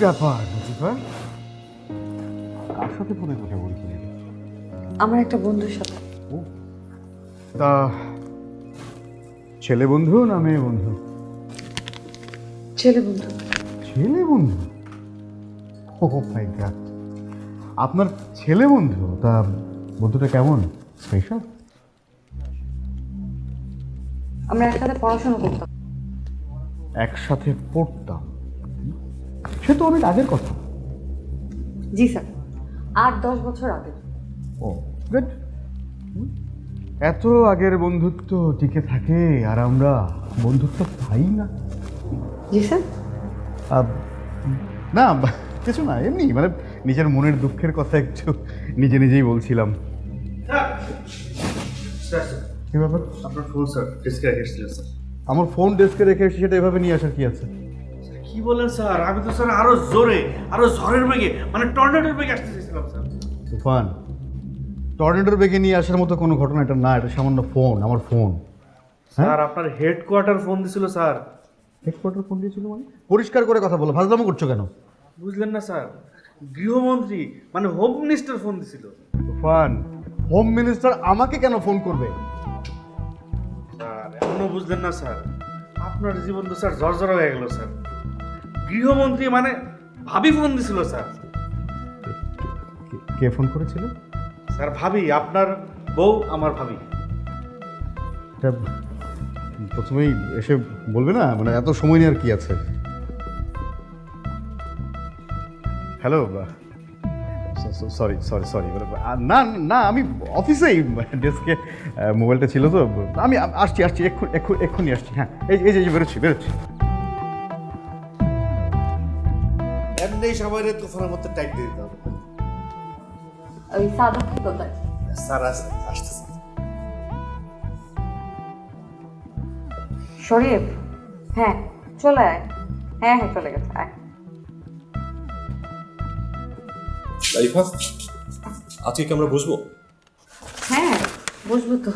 ব্যাপার লতিফা, কার সাথে ফোনে কথা বলছিলি? আমার একটা বন্ধুর সাথে। ও, তা ছেলে বন্ধু না মেয়ে বন্ধু? ছেলে বন্ধু। ছেলে বন্ধু? ও মাই গড, আপনার ছেলে বন্ধু? তা বন্ধুটা কেমন, স্পেশাল? আমরা একসাথে পড়াশোনা করতাম। একসাথে পড়তাম? সে তো অনেক আগের কথা। জি স্যার, 8-10 বছর আগে। ও গুড। এত আগের বন্ধুত্ব টিকে থাকে আর আমরা বন্ধুত্ব পাই না। জি স্যার। না কিছু না, এমনি মানে নিজের মনের দুঃখের কথা একটু নিজে নিজেই বলছিলাম। কি ব্যাপার? আপনার ফোন স্যার ডেস্কে রেখে এসেছিলেন স্যার। আমার ফোন ডেস্কে রেখে এসে সেটা এভাবে নিয়ে আসার কি আছে? কি বলেন স্যার, আমি তো স্যার আরো জোরে, আরো ঝড়ের বেগে, মানে টর্নেডোর বেগে আসতে চেয়েছিলাম স্যার। তুফান, টর্নেডোর বেগে নিয়ে আসার মতো কোনো ঘটনা এটা না, এটা সামান্য ফোন, আমার ফোন। স্যার আপনার হেডকোয়ার্টার ফোন দিছিল স্যার। হেডকোয়ার্টার ফোন দিয়েছিল মানে? পরিষ্কার করে কথা বলো, ফাজলামো করছো কেন? বুঝলেন না স্যার, গৃহমন্ত্রী মানে হোম মিনিস্টার ফোন দিছিল। তুফান, হোম মিনিস্টার আমাকে কেন ফোন করবে? স্যার এখনো বুঝলেন না স্যার, আপনার জীবন তো স্যার জর্জর হয়ে গেল স্যার। গৃহমন্ত্রী মানে ভাবি ফোন দিছিল স্যার। কে ফোন করেছিল? স্যার ভাবি, আপনার বউ আমার ভাবি। এটা প্রথমেই এসে বলবে না, মানে এত সময় নেওয়ার কি আছে? হ্যালো, সরি সরি সরি, না না আমি অফিসেই ডেস্কে মোবাইলটা ছিল তো, আমি আসছি আসছি এক্ষুনি আসছি। হ্যাঁ এই এই যে বেরোচ্ছি। এমনি সবাই তুফানের মধ্যে টাইট দিয়ে দিতে হবে। ওই সাদা কি কোথায়? স্যার আসতেছে। শরীফ, হ্যাঁ চলে আয়। হ্যাঁ হ্যাঁ চলে গেছে, আয়। লাইফা, আজকে কি আমরা বসবো? হ্যাঁ বুঝবো তো।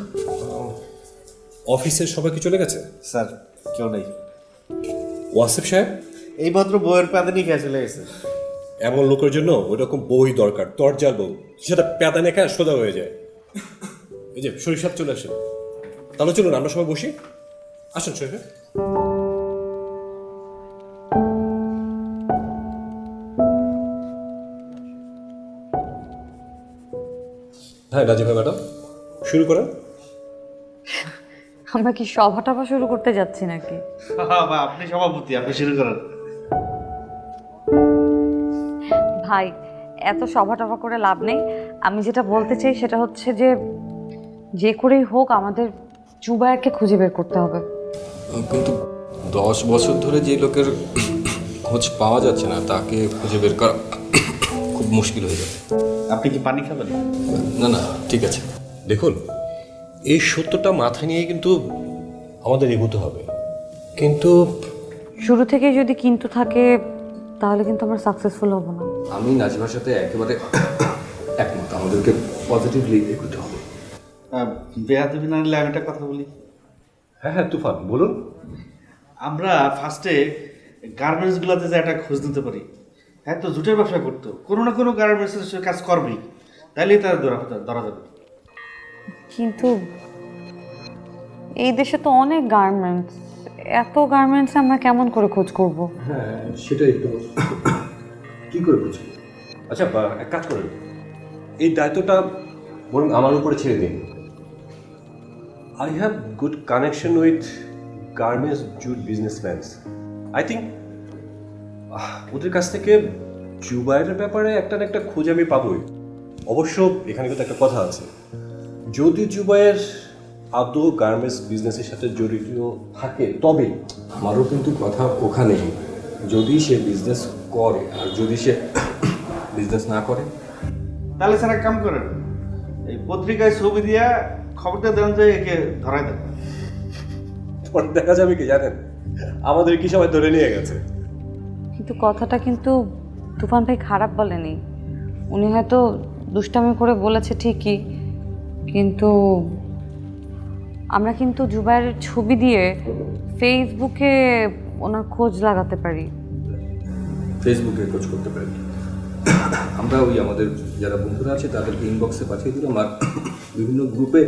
অফিসের সবাই কি চলে গেছে? স্যার কেউ নেই, ওয়াসিফ সাহেব? এইমাত্র বইয়ের প্যাদানি খেয়ে চলে গেছে। এমন লোকের জন্য ওই রকম বই দরকার, দরজার বউ, সেটা প্যাদানে খায় সোজা হয়ে যায়। এই যে শরীর সাহেব চলে আসেন, তাহলে চলুন আমরা সবাই বসি। আসুন শরীফ সাহেব। হ্যাঁ রাজিফা ম্যাডাম, শুরু করেন। আমরা কি সভা টভা শুরু করতে যাচ্ছি নাকি? বা আপনি সভাপতি, আপনি শুরু করেন। ভাই, এত সভা টভা করে লাভ নেই। আমি যেটা বলতে চাই সেটা হচ্ছে যে করেই হোক আমাদের জুবায়েরকে খুঁজে বের করতে হবে। কিন্তু 10 বছর ধরে যে লোকের খোঁজ পাওয়া যাচ্ছে না তাকে খুঁজে বের করা খুব মুশকিল হয়ে যাবে। আপনি কি পানি খাবেন? না না ঠিক আছে। দেখুন, এই সত্যটা মাথায় নিয়ে কিন্তু আমাদের এগোতে হবে। কিন্তু শুরু থেকেই যদি কিন্তু থাকে তাহলে কিন্তু আমরা সাকসেসফুল হব না। আমি নাজিমার সাথে একেবারে একমত, আমাদেরকে পজিটিভলি এগোতে হবে। বেয়াদবি না নিলে আমি একটা কথা বলি। হ্যাঁ হ্যাঁ তুফান বলুন। আমরা ফার্স্টে গার্মেন্টসগুলোতে যে একটা খোঁজ নিতে পারি। হ্যাঁ তো জুটের ব্যবসা করতো, কোনো না কোনো গার্মেন্টসের কাজ করবেই, তাইলেই তার ধরা যাবে। কিন্তু এই দেশে তো অনেক গার্মেন্টস, এত গার্মেন্টস আমরা কেমন করে খোঁজ করব? হ্যাঁ সেটাই একটু কি করে বুঝবো? আচ্ছা এক কাজ করেন, এই দায়িত্বটা বরং আমার উপরে ছেড়ে দিন। I have good connection with garments jute businessmans. I think ওদের কাছ থেকে জুবাইরের ব্যাপারে একটা না একটা খোঁজ আমি পাবোই। অবশ্য এখানে কিন্তু একটা কথা আছে, যদি জুবাইর আদৌ গার্মেন্টস বিজনেসের সাথে জড়িত থাকে তবে। আমারও কিন্তু কথা ওখানেই, যদি সে বিজনেস করে আর যদি সে বিজনেস না করে। তাহলে স্যার এক কাম করেন, এই পত্রিকায় ছবি দিয়া খবরটা দেন যে একে ধরাই দেন। পরে দেখা যাবে কি জানেন, আমাদের কি সবাই ধরে নিয়ে গেছে। কিন্তু কথাটা কিন্তু তুফান ভাই খারাপ বলেনি। উনি হয়তো দুষ্টামি করে বলেছে ঠিকই, কিন্তু আমরা কিন্তু জুবাইরের ছবি দিয়ে ফেসবুকে ওনার খোঁজ লাগাতে পারি। ফেসবুকে খোঁজ করতে পারেন। আমরা ওই আমাদের যারা বন্ধুরা আছে তাদেরকে ইনবক্সে পাঠিয়ে দিলাম, আর বিভিন্ন গ্রুপে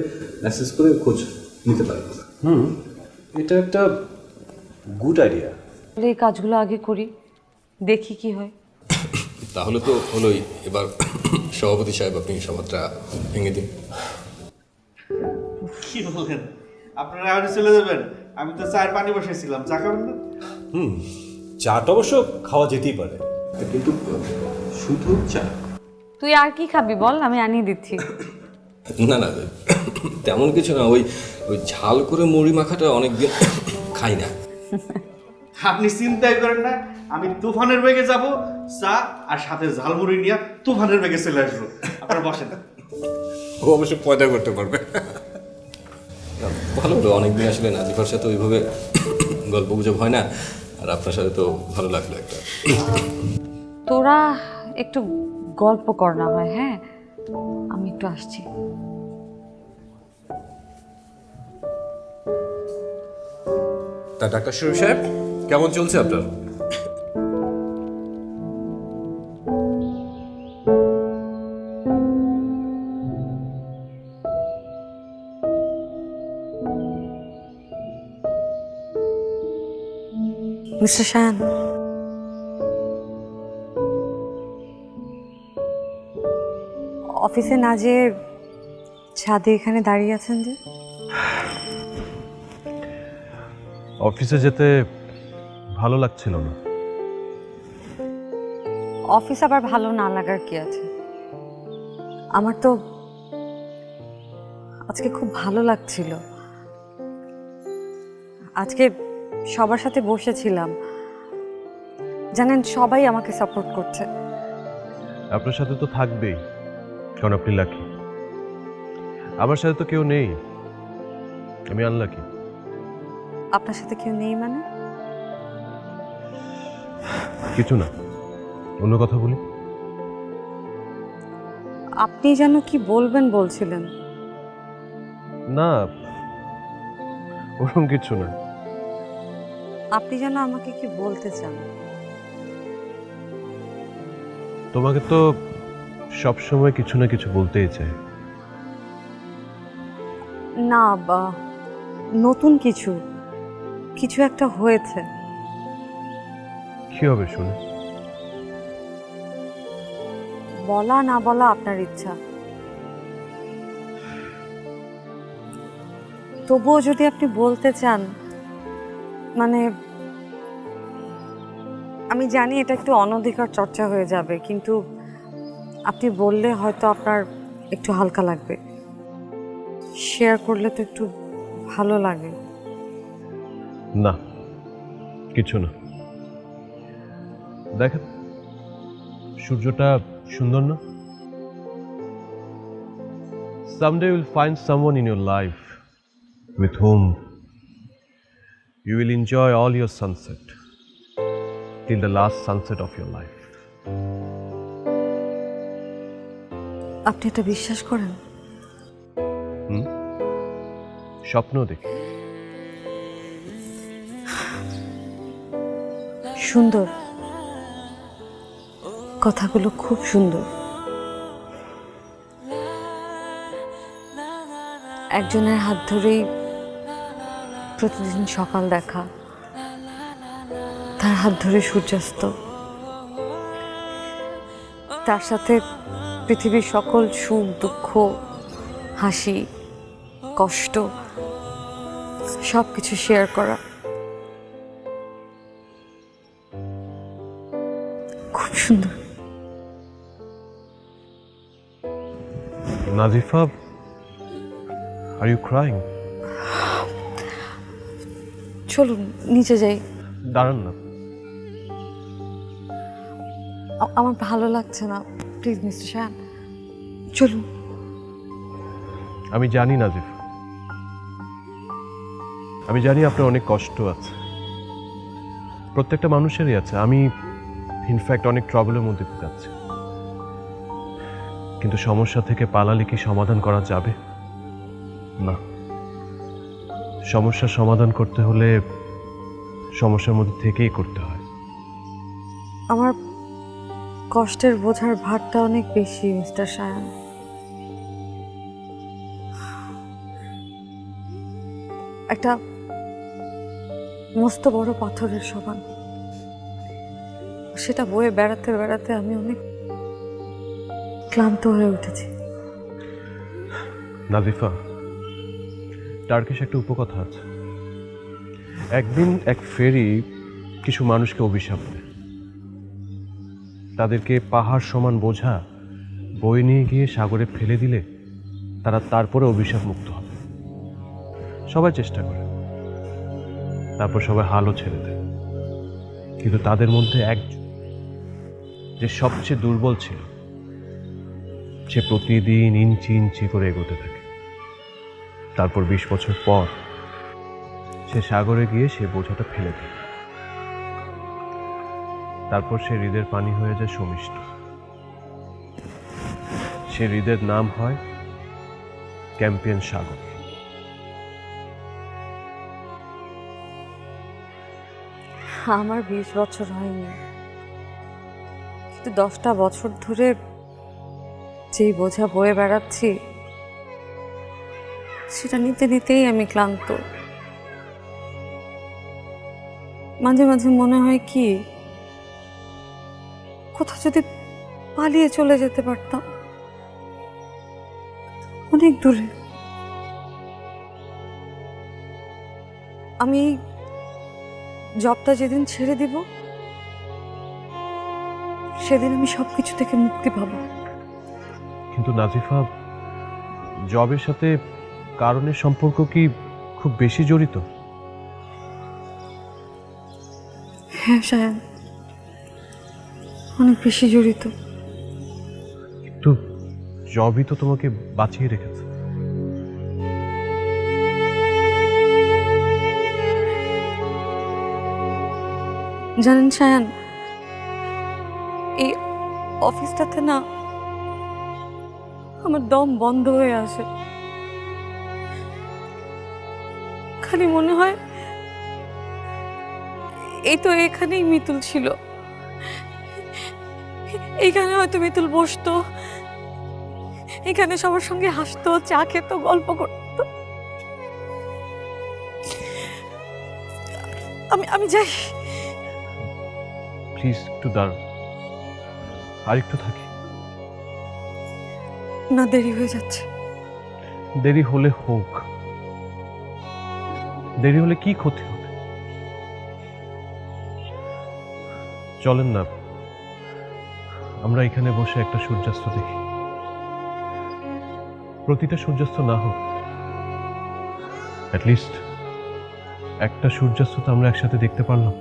মেসেজ করে খোঁজ নিতে পারি। এটা একটা গুড আইডিয়া। তাহলে এই কাজগুলো আগে করি, দেখি কি হয়। তাহলে তো হলোই। এবার সভাপতি সাহেব আপনি সভাটা ভেঙে দিন। কি বলেন, আপনারা আগে চলে যাবেন? আমি তো চায়ের পানি বসাইছিলাম, চা খাবেন না? চাটা অবশ্য খাওয়া যেতেই পারে, কিন্তু শুধু চা? তুই আর কি খাবি বল, আমি আনিয়ে দিচ্ছি। না না, তেমন কিছু না, ওই ওই ঝাল করে মুড়ি মাখাটা অনেকদিন খাই না। আপনি চিন্তাই করেন না, আমি তুফানের বেগে যাব, চা আর সাথে ঝালমুড়ি নিয়ে তুফানের বেগে চলে আসবো। আপনারা বসেন। ও অবশ্য পয়দা করতে পারবে। ভালো হলো, অনেকদিন আসলে নাজিফার সাথে ওইভাবে গল্প গুজব হয় না, আর আপনার সাথে তো ভালো লাগলো একটা। তোরা একটু গল্প কর না হয়, হ্যাঁ আমি একটু আসছি। তা ডাক্তার শরীফ সাহেব, কেমন চলছে আপনার? মিস্টার শাহান, অফিসে না যেয়ে ছাদে এখানে দাঁড়িয়ে আছেন যে? অফিসে যেতে ভালো লাগছিল না। অফিস আবার ভালো না লাগার কি আছে? আমার তো আজকে খুব ভালো লাগছিল। আজকে সবার সাথে বসেছিলাম, জানেন সবাই আমাকে সাপোর্ট করছে। আপনার সাথে তো থাকবেই, কারণ আপনি লাকি। আমার সাথে তো কেউ নেই, আমি আনলাকি। আপনার সাথে কেউ নেই মানে? কিছু না, অন্য কথা বলি। আপনি যেন কি বলবেন বলছিলেন। না, ওরকম কিছু না। আপনি যেন আমাকে কি বলতে চান? তোমাকে তো সব সময় কিছু না কিছু বলতেই চাই। না, বা নতুন কিছু কিছু একটা হয়েছে। কি হবে শুনে? বলা না বলা আপনার ইচ্ছা, তবুও যদি আপনি বলতে চান, মানে আমি জানি এটা একটু অনধিকার চর্চা হয়ে যাবে, কিন্তু আপনি বললে হয়তো আপনার একটু হালকা লাগবে। শেয়ার করলে তো একটু ভালো লাগে। না, কিছু না। দেখেন, সূর্যটা সুন্দর না? Someday you will find someone in your life with whom you will enjoy all your sunset till the last sunset of your life. আপনি এটা বিশ্বাস করেন? স্বপ্ন দেখি। সুন্দর, কথাগুলো খুব সুন্দর। একজনের হাত ধরেই প্রতিদিন সকাল দেখা, তার হাত ধরে সূর্যাস্ত, তার সাথে পৃথিবীর সকল সুখ দুঃখ, হাসি কষ্ট সব কিছু শেয়ার করা, খুব সুন্দর। Nazifa, are you crying? চলুন নিচে যাই। দাঁড়ান না। আমার ভালো লাগছে না, প্লিজ মিস্টার শাহান চলুন। আমি জানি নাজিফ, আমি জানি আপনার অনেক কষ্ট আছে, প্রত্যেকটা মানুষেরই আছে। আমি ইনফ্যাক্ট অনেক ট্রাবলের মধ্যে দিয়ে যাচ্ছি, কিন্তু সমস্যা থেকে পালালে কি সমাধান করা যাবে? না, সমস্যার সমাধান করতে হলে সমস্যার মধ্যে থেকেই করতে হয়। আমার কষ্টের বোঝার ভারটা অনেক বেশি মিস্টার সায়ান। একটা মস্ত বড় পাথরের সমান, সেটা বয়ে বেড়াতে বেড়াতে আমি অনেক ক্লান্ত হয়ে উঠেছি। নাজিফা, টার্কিশ একটা উপকথা আছে, একদিন এক ফেরি কিছু মানুষকে অভিশাপ দেয়, তাদেরকে পাহাড় সমান বোঝা বয়ে নিয়ে গিয়ে সাগরে ফেলে দিলে তারা তারপরে অভিশাপ মুক্ত হবে। সবাই চেষ্টা করে, তারপর সবাই হালও ছেড়ে দেয়, কিন্তু তাদের মধ্যে একজন যে সবচেয়ে দুর্বল ছিল, সে প্রতিদিন ইঞ্চি ইঞ্চি করে এগোতে থাকে। তারপর 20 বছর পর সে সাগরে গিয়ে সে বোঝাটা ফেলে দেয়। তারপর সে হৃদের পানি হয়ে যায় সমিষ্ট। সে হৃদের নাম হয় ক্যাম্পিয়ন সাগর। আমার 20 বছর হয়নি, কিন্তু 10টা বছর ধরে যেই বোঝা বয়ে বেড়াচ্ছি, সেটা নিতে নিতেই আমি ক্লান্ত। মাঝে মাঝে মনে হয় কি, কোথাও যদি পালিয়ে চলে যেতে পারতাম, অনেক দূরে। আমি জবটা যেদিন ছেড়ে দিব, সেদিন আমি সবকিছু থেকে মুক্তি পাবো। কিন্তু নাজিফা, জবের সাথে কারণের সম্পর্ক কি খুব বেশি জড়িত? হ্যাঁ সায়ান, অনেক বেশি জড়িত। কিন্তু জবই তো তোমাকে বাঁচিয়ে রেখেছে। জানেন সায়ান, এই অফিসটাতে না আমার দম বন্ধ হয়ে আসে। খালি মনে হয় এই তো এখানেই মিতুল ছিল, এইখানে হয়তো মিতুল বসতো, এখানে সবার সঙ্গে হাসতো, চা খেত, গল্প করতো। আমি যাই। প্লিজ একটু দাঁড়ান, আর একটু থাকি। না, দেরি হয়ে যাচ্ছে। দেরি হলে হোক, দেরি হলে কি ক্ষতি হবে? চলেন না, আমরা এখানে বসে একটা সূর্যাস্ত দেখি। প্রতিটা সূর্যাস্ত না হোক, অ্যাটলিস্ট একটা সূর্যাস্ত তো আমরা একসাথে দেখতে পারলাম।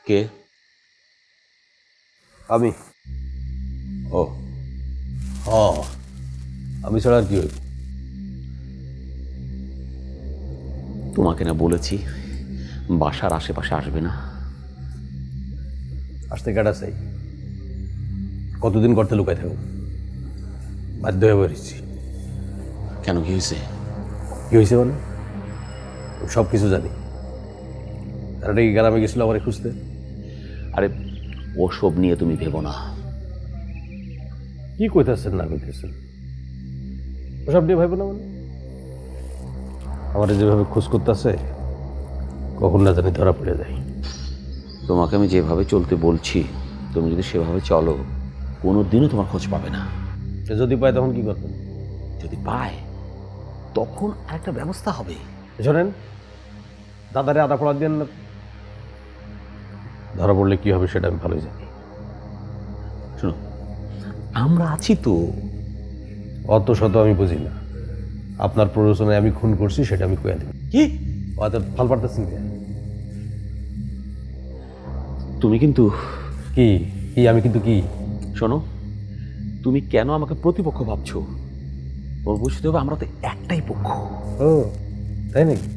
কে? আমি ও আমি ছাড়া আর কি হইব? তোমাকে না বলেছি বাসার আশেপাশে আসবে না? আসতে কাটা চাই, কতদিন করতে লুকাই থাকো, বাধ্য হয়ে বেরিয়েছি। কেন, কি হয়েছে? কি হয়েছে মানে? সব কিছু জানি। আর এটা কি গ্রামে গেছিল আমার খুঁজতে? আরে ওসব নিয়ে তুমি ভেবো না। কি কইতেছেন না কইতেছেন? ওসব নিয়ে ভাইব না মানে? আমার যেভাবে খোঁজ করতেছে, কখন না জানি ধরা পড়ে যায়। তোমাকে আমি যেভাবে চলতে বলছি তুমি যদি সেভাবে চলো কোনো দিনও তোমার খোঁজ পাবে না। সে যদি পায় তখন কি করবেন? যদি পায় তখন আরেকটা ব্যবস্থা হবে। শোনেন, দাদারে আদা পড়া দেন না। ধরা পড়লে কি হবে সেটা আমি ভালোই জানি। শোনো, আমরা আছি তো। অত শত আমি বুঝি না। আপনার প্ররোচনায় আমি খুন করছি সেটা আমি কয়ে দিই। কি অত ফাল পারতেছেন কি? তুমি কিন্তু কি কি আমি কিন্তু কি? শোনো, তুমি কেন আমাকে প্রতিপক্ষ ভাবছো? তোমার বুঝতে হবে আমরা তো একটাই পক্ষ। ও তাই নাকি?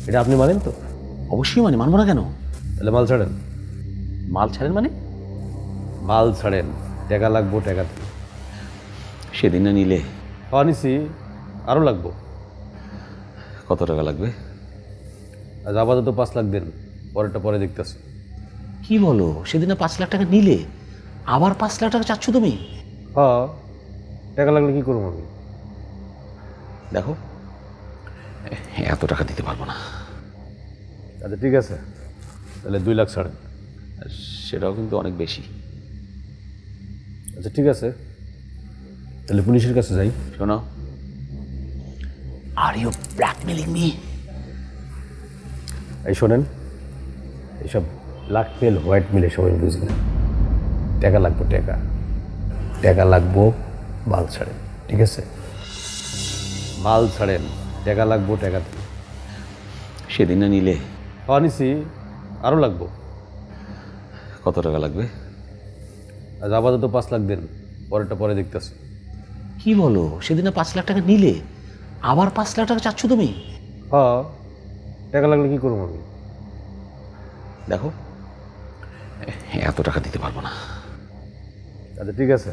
এটা আপনি মানেন তো? অবশ্যই মানে, মানবো না কেন? তাহলে মাল ছাড়েন। মাল ছাড়েন মানে? মাল ছাড়েন, টাকা লাগবো, টাকা দিন। সেদিন না নিলে নিছি, আরও লাগবো। কত টাকা লাগবে? আজ আপাতত 5 লাখ দেন, পরেরটা পরে দেখতেছি। কি বলো, সেদিন না 5 লাখ টাকা নিলে আবার 5 লাখ টাকা চাচ্ছ তুমি? হ্যাঁ, টাকা লাগলে কি করবো আমি? দেখো, এত টাকা দিতে পারবো না। আচ্ছা ঠিক আছে, তাহলে 2 লাখ ছাড়েন। সেটাও কিন্তু অনেক বেশি। আচ্ছা ঠিক আছে, তাহলে পুলিশের কাছে যাই। শোনো, আর ইউ ব্ল্যাকমেলিং মি? এই শোনেন, এইসব ব্ল্যাক মেল হোয়াইট মেলে সবাই বুঝি না। টাকা লাগবো, টাকা টাকা লাগবো, মাল ছাড়েন। ঠিক আছে, মাল ছাড়েন, টাকা লাগবো, টাকা দিন। সেদিন না নিলে নিছি, আরও লাগবো। কত টাকা লাগবে? আজ আপাতত 5 লাখ দেন, পরেরটা পরে দেখতেছি। কি বলো, সেদিন না 5 লাখ টাকা নিলে আবার 5 লাখ টাকা চাচ্ছ তুমি? হ্যাঁ, টাকা লাগলে কি করবো আমি? দেখো, এত টাকা দিতে পারবো না। আচ্ছা ঠিক আছে,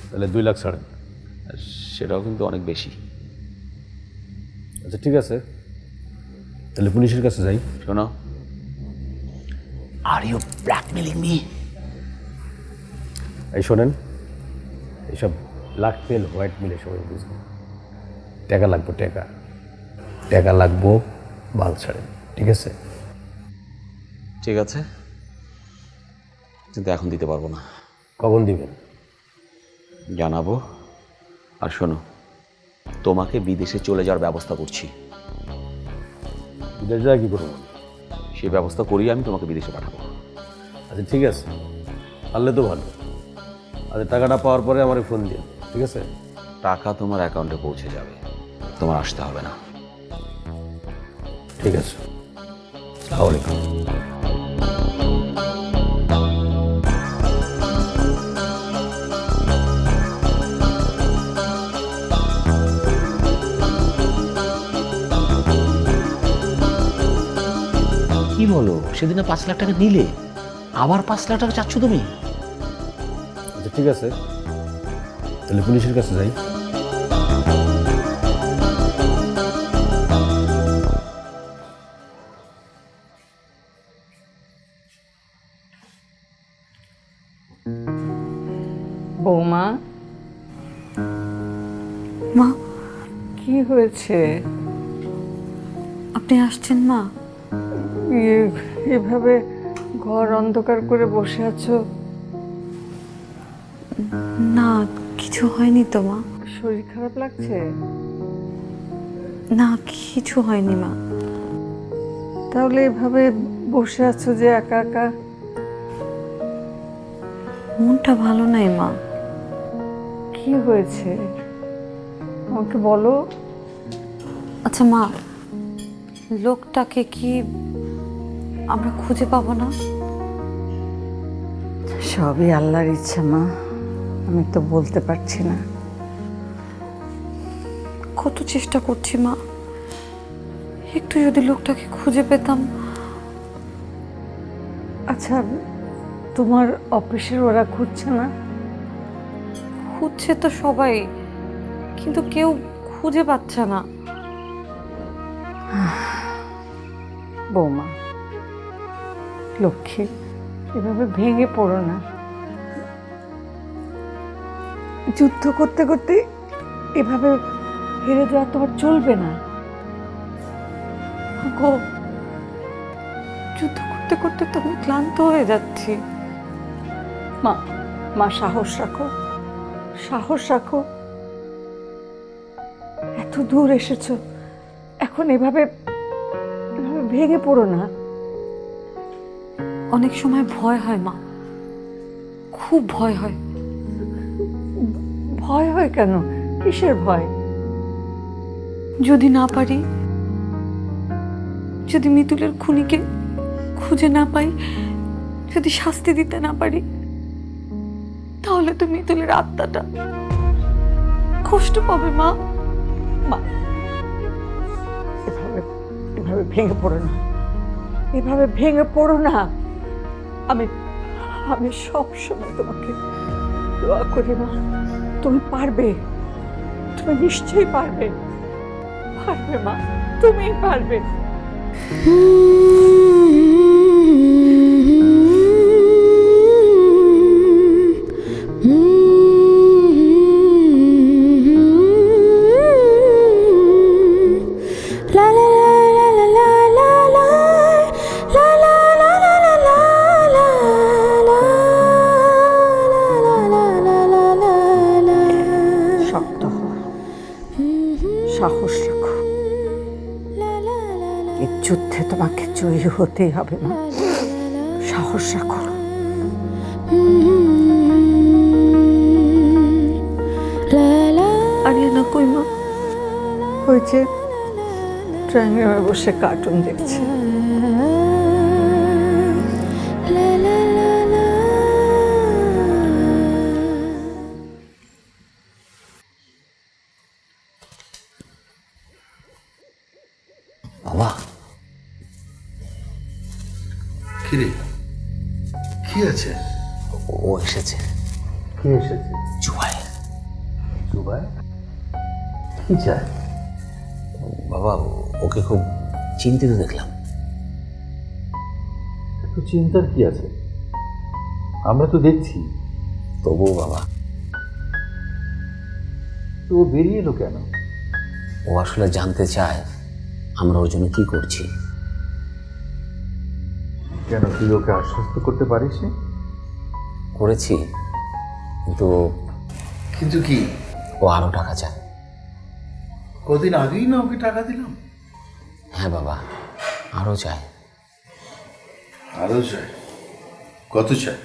তাহলে 2 লাখ ছাড়েন। সেটাও কিন্তু অনেক বেশি। আচ্ছা ঠিক আছে, তাহলে পুলিশের কাছে যাই। শোনো, আর ইউ ব্ল্যাকমেলিং মি? এই শোনেন, এইসব ব্ল্যাক মেল হোয়াইট মেলে সবাই বুঝি না। টাকা লাগবো, টাকা টাকা লাগবো, মাল ছাড়েন। ঠিক আছে, ঠিক আছে, কিন্তু এখন দিতে পারবো না। কখন দিবেন? জানাবো। আর শোনো, তোমাকে বিদেশে চলে যাওয়ার ব্যবস্থা করছি। বিদেশ যা কি করবো? সেই ব্যবস্থা করিয়ে আমি তোমাকে বিদেশে পাঠাবো। আচ্ছা ঠিক আছে, পারলে তো ভালো। আচ্ছা টাকাটা পাওয়ার পরে আমার ফোন দিন। ঠিক আছে, টাকা তোমার অ্যাকাউন্টে পৌঁছে যাবে, তোমার আসতে হবে না। ঠিক আছে, আসসালামু আলাইকুম। কি বলো, সেদিন না 5 লাখ টাকা নিলে আবার 5 লাখ টাকা চাচ্ছ তুমি? আচ্ছা ঠিক আছে, তাহলে পুলিশের কাছে যাই। বৌমা, মা, কি হয়েছে? আপনি আসছেন মা? এভাবে ঘর অন্ধকার করে বসে আছো? না, কিছু হয়নি তো মা। শরীর খারাপ লাগছে? না, কিছু হয়নি মা। তাহলে এভাবে বসে আছো যে একা একা? মনটা ভালো নাই মা। কি হয়েছে আমাকে বলো। আচ্ছা মা, লোকটাকে কি আমরা খুঁজে পাবো না? সবই আল্লাহর ইচ্ছা মা, আমি তো বলতে পারছি না। কত চেষ্টা করছি মা, একটু যদি লোকটাকে খুঁজে পেতাম। আচ্ছা, তোমার অফিসের ওরা খুঁজছে না? খুঁজছে তো সবাই, কিন্তু কেউ খুঁজে পাচ্ছে না। বৌমা লক্ষ্মী, এভাবে ভেঙে পড়ো না। যুদ্ধ করতে করতে এভাবে হেরে যাওয়া তো আর চলবে না। গো, যুদ্ধ করতে করতে তো আমি ক্লান্ত হয়ে যাচ্ছি। মা মা সাহস রাখো, সাহস রাখো। এত দূর এসেছো, এখন এভাবে এভাবে ভেঙে পড়ো না। অনেক সময় ভয় হয় মা, খুব ভয় হয়। ভয় হয় কেন? কিসের ভয়? যদি না পারি, যদি মিতুলের খুনিকে খুঁজে না পাই, যদি শাস্তি দিতে না পারি, তাহলে তো মিতুলের আত্মাটা কষ্ট পাবে মা। মা এভাবে এভাবে ভেঙে পড়ো না, এভাবে ভেঙে পড়ো না। আমি আমি সবসময় তোমাকে দোয়া করি মা, তুমি পারবে, তুমি নিশ্চয়ই পারবে, পারবে মা, তুমি পারবে। শক্ত হও, সাহস রাখো। এই যুদ্ধে তোমাকে জয়ী হতেই হবে না, সাহস রাখো। আরিয়ানা কই মা? হয়েছে, ড্রয়িং রুমে বসে কার্টুন দেখছে। বাবা, কিরে কি আছে? ও এসেছে। কি এসেছে? জুবাই। জুবাই কি চায়? বাবা, ওকে খুব চিন্তিত দেখলাম। একটু চিন্তার কি আছে? আমরা তো দেখছি। তবুও বাবা, তো ও বেরিয়ে এলো কেন? ও আসলে জানতে চায় আমরা ওর জন্য কি করছি। কেন, তুই ওকে আশ্বস্ত করতে পারিস? করেছি, কিন্তু কিন্তু কি? ও আরো টাকা চায়। কদিন আগেই না ওকে টাকা দিলাম। হ্যাঁ বাবা, আরো চায়। আরো চায়? কত চায়?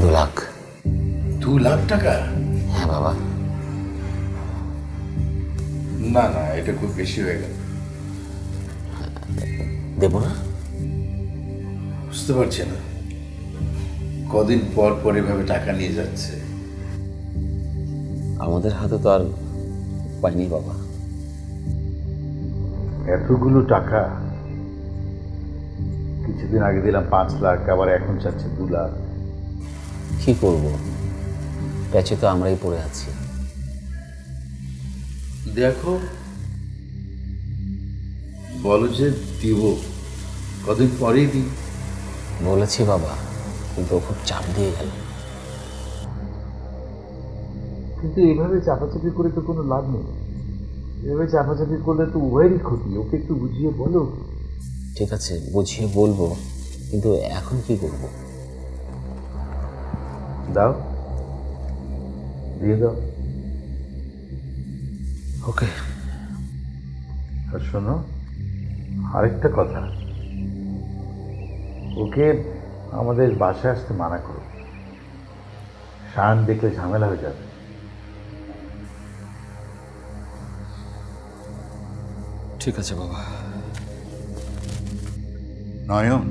2 লাখ। 2 লাখ টাকা? হ্যাঁ বাবা। না না, এটা খুব বেশি হয়ে গেল। দেব না? বুঝতে পারছি না, কদিন পর পর এভাবে টাকা নিয়ে যাচ্ছে। আমাদের হাতে তো আর উপায় নেই বাবা। এতগুলো টাকা, কিছুদিন আগে দিলাম 5 লাখ, আবার এখন চাচ্ছে 2 লাখ। কি করব, প্যাচে তো আমরাই পড়ে আছি। দেখো, বলো যে দিব, কদিন পরেই দিই। বলেছি বাবা, কিন্তু ও খুব চাপ দিয়ে গেল। কিন্তু এইভাবে চাপাচাপি করে তো কোনো লাভ নেই। এভাবে চাপাচাপি করলে তো উভয়েরই ক্ষতি। ওকে একটু বুঝিয়ে বলো। ঠিক আছে, বুঝিয়ে বলবো, কিন্তু এখন কি করব? দাও, দিয়ে দাও। ওকে। আর শোনো, আরেকটা কথা, ওকে আমাদের বাসায় আসতে মানা করো। শান দেখলে ঝামেলা হয়ে যাবে। ঠিক আছে বাবা। নয়ন,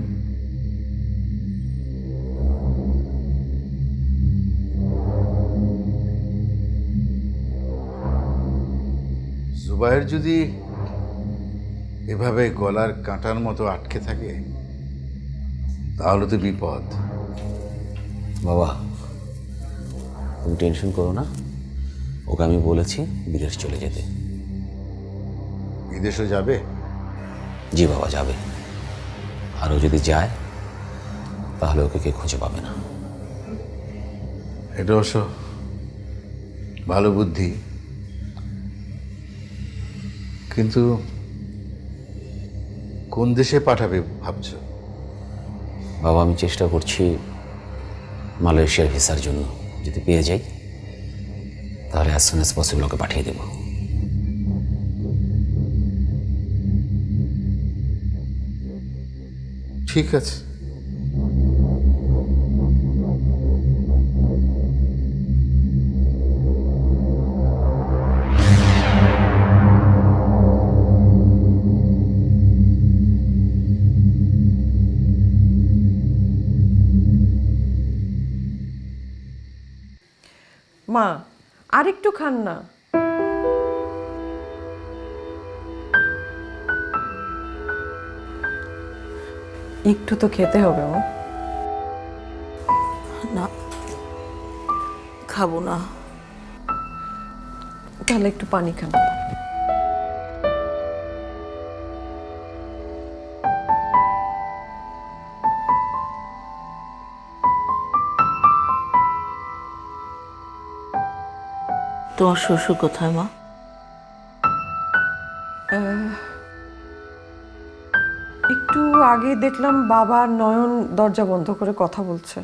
জুবাইর যদি এভাবে গলার কাঁটার মতো আটকে থাকে, তাহলে তো বিপদ। বাবা, তুমি টেনশন করো না, ওকে আমি বলেছি বিদেশ চলে যেতে। বিদেশে যাবে? জি বাবা, যাবে। আর ও যদি যায়, তাহলে ওকে কে খুঁজে পাবে না। এটা অবশ্য ভালো বুদ্ধি, কিন্তু কোন দেশে পাঠাবে ভাবছো? বাবা, আমি চেষ্টা করছি মালয়েশিয়ার ভিসার জন্য। যদি পেয়ে যাই তাহলে as soon as possible okay পাঠিয়ে দেবো। ঠিক আছে। মা আরেকটু খান না। একটু তো খেতে হবে মা। না, খাবো না। তাহলে একটু পানি খান। তোমার শ্বশুর কোথায় মা? একটু আগে দেখলাম বাবা আর নয়ন দরজা বন্ধ করে কথা বলছে।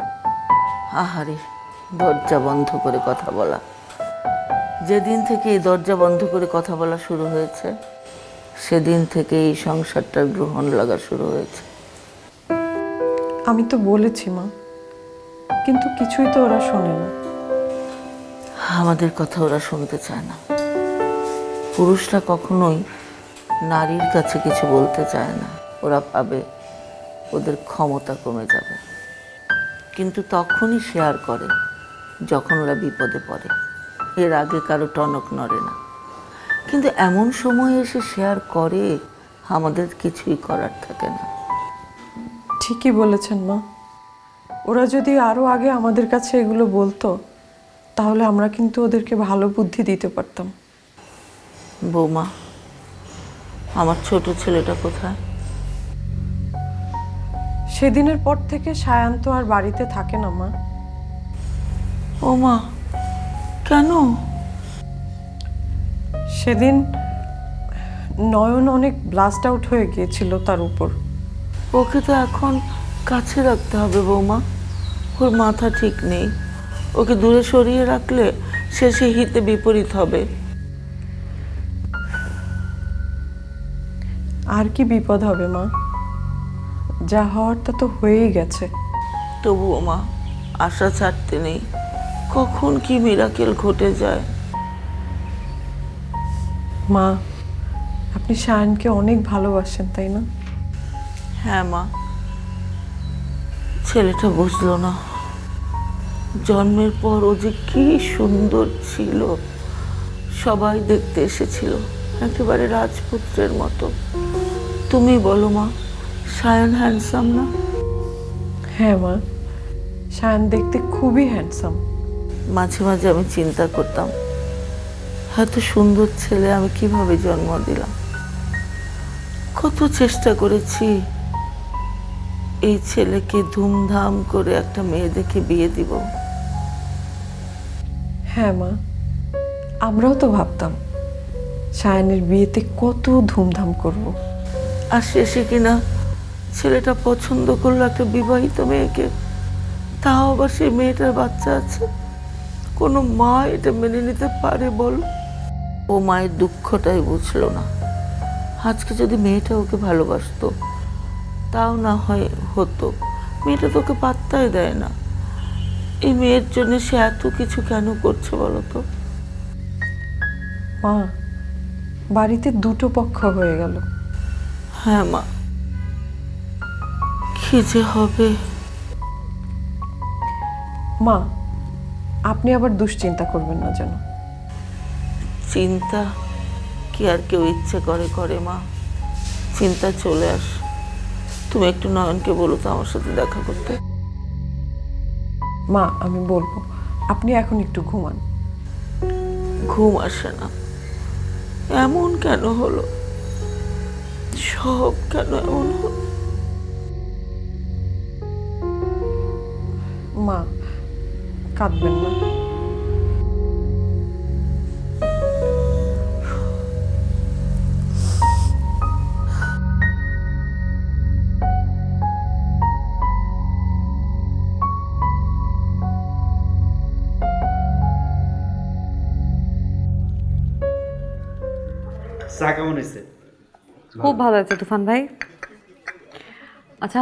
আহারে, দরজা বন্ধ করে কথা বলা। যেদিন থেকে এই দরজা বন্ধ করে কথা বলা শুরু হয়েছে সেদিন থেকে এই সংসারটার গ্রহণ লাগা শুরু হয়েছে। আমি তো বলেছি মা, কিন্তু কিছুই তো ওরা শোনে না। আমাদের কথা ওরা শুনতে চায় না। পুরুষরা কখনোই নারীর কাছে কিছু বলতে চায় না। ওরা ভাবে ওদের ক্ষমতা কমে যাবে, কিন্তু তখনই শেয়ার করে যখন ওরা বিপদে পড়ে। এর আগে কারো টনক নড়ে না, কিন্তু এমন সময় এসে শেয়ার করে আমাদের কিছুই করার থাকে না। ঠিকই বলেছেন মা। ওরা যদি আরো আগে আমাদের কাছে এগুলো বলতো তাহলে আমরা কিন্তু ওদেরকে ভালো বুদ্ধি দিতে পারতাম। বৌমা, আমার ছোট ছেলেটা কোথায়? সেদিনের পর থেকে সায়ান তো আর বাড়িতে থাকে না মা। ও মা, কেন? সেদিন নয়ন অনেক ব্লাস্ট আউট হয়ে গিয়েছিল তার উপর। ওকে তো এখন কাছে রাখতে হবে বৌমা। ওর মাথা ঠিক নেই। ওকে দূরে সরিয়ে রাখলে শেষে হিতে বিপরীত হবে। আর কি বিপদ হবে মা? যা হওয়ার তা তো হয়েই গেছে। তবুও মা, আশা ছাড়তে নেই। কখন কি মিরাকেল ঘটে যায়। মা, আপনি সায়ানকে অনেক ভালোবাসেন তাই না? হ্যাঁ মা, ছেলেটা বুঝলো না জন্মের পর ও যে কি সুন্দর ছিল। সবাই দেখতে এসেছিল, একেবারে রাজপুত্রের মতো। তুমি বলো মা, সায়ান হ্যান্ডসাম না? হ্যাঁ মা, সায়ান দেখতে খুবই হ্যান্ডসাম। মাঝে মাঝে আমি চিন্তা করতাম এত সুন্দর ছেলে আমি কিভাবে জন্ম দিলাম। কত চেষ্টা করেছি এই ছেলেকে ধুমধাম করে একটা মেয়ে দেখে বিয়ে দিব। হ্যাঁ মা, আমরাও তো ভাবতাম সায়ানের বিয়েতে কত ধুমধাম করব। আর শেষে কিনা ছেলেটা পছন্দ করলো একটা বিবাহিত মেয়েকে, তাও আবার সেই মেয়েটার বাচ্চা আছে। কোনো মা এটা মেনে নিতে পারে বল? ও মায়ের দুঃখটাই বুঝলো না। আজকে যদি মেয়েটা ওকে ভালোবাসতো তাও না হয় হতো। মেয়েটা তোকে পাত্তাই দেয় না। এই মেয়ের জন্য সে এত কিছু কেন করছে বলো তো? মা, বাড়িতে দুটো পক্ষ হয়ে গেল। হ্যাঁ মা, কি যে হবে। মা, আপনি আবার দুশ্চিন্তা করবেন না যেন। চিন্তা কি আর কেউ ইচ্ছে করে করে মা? চিন্তা চলে আস। তুমি একটু নয়নকে বলো তো আমার সাথে দেখা করতে। মা, আমি বলবো, আপনি এখন একটু ঘুমান। ঘুম আসে না। এমন কেন হলো? সব কেন এমন হলো? মা, কাঁদবেন না। চা কেমন হয়েছে? খুব ভালো আছে তুফান ভাই। আচ্ছা,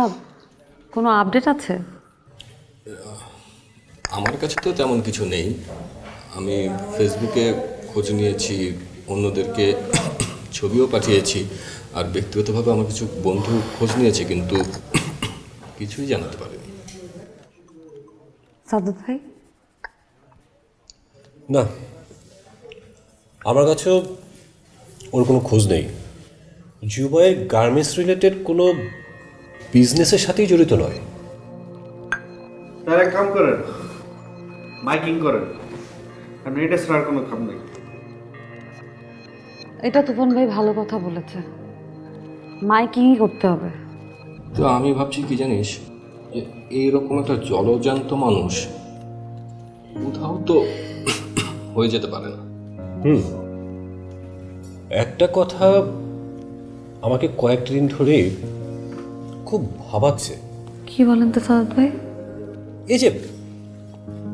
কোনো আপডেট আছে? আমার কাছে তো তেমন কিছু নেই। আমি ফেসবুকে খোঁজ নিয়েছি, অন্যদেরকে ছবিও পাঠিয়েছি, আর ব্যক্তিগতভাবে আমার কিছু বন্ধু খোঁজ নিয়েছে, কিন্তু কিছুই জানাতে পারেনি। সাদত ভাই? না, আমার কাছেও ওর কোনো খোঁজ নেই। জুবাইর গার্মেন্টস রিলেটেড কোনো বিজনেসের সাথেই জড়িত নয়। তার এক কাম করেন, মাইকিং করেন, কারণ এটা ছাড়া আর কোনো কাম নেই। এটা তুফান ভাই ভালো কথা বলেছে, মাইকিংই করতে হবে। তো আমি ভাবছি কি জানিস, যে এইরকম একটা জলজান্ত মানুষ কোথাও তো হয়ে যেতে পারে না। একটা কথা আমাকে কয়েকটা দিন ধরে খুব ভাবাচ্ছে। কি বলেন তো সাদত ভাই? এই যে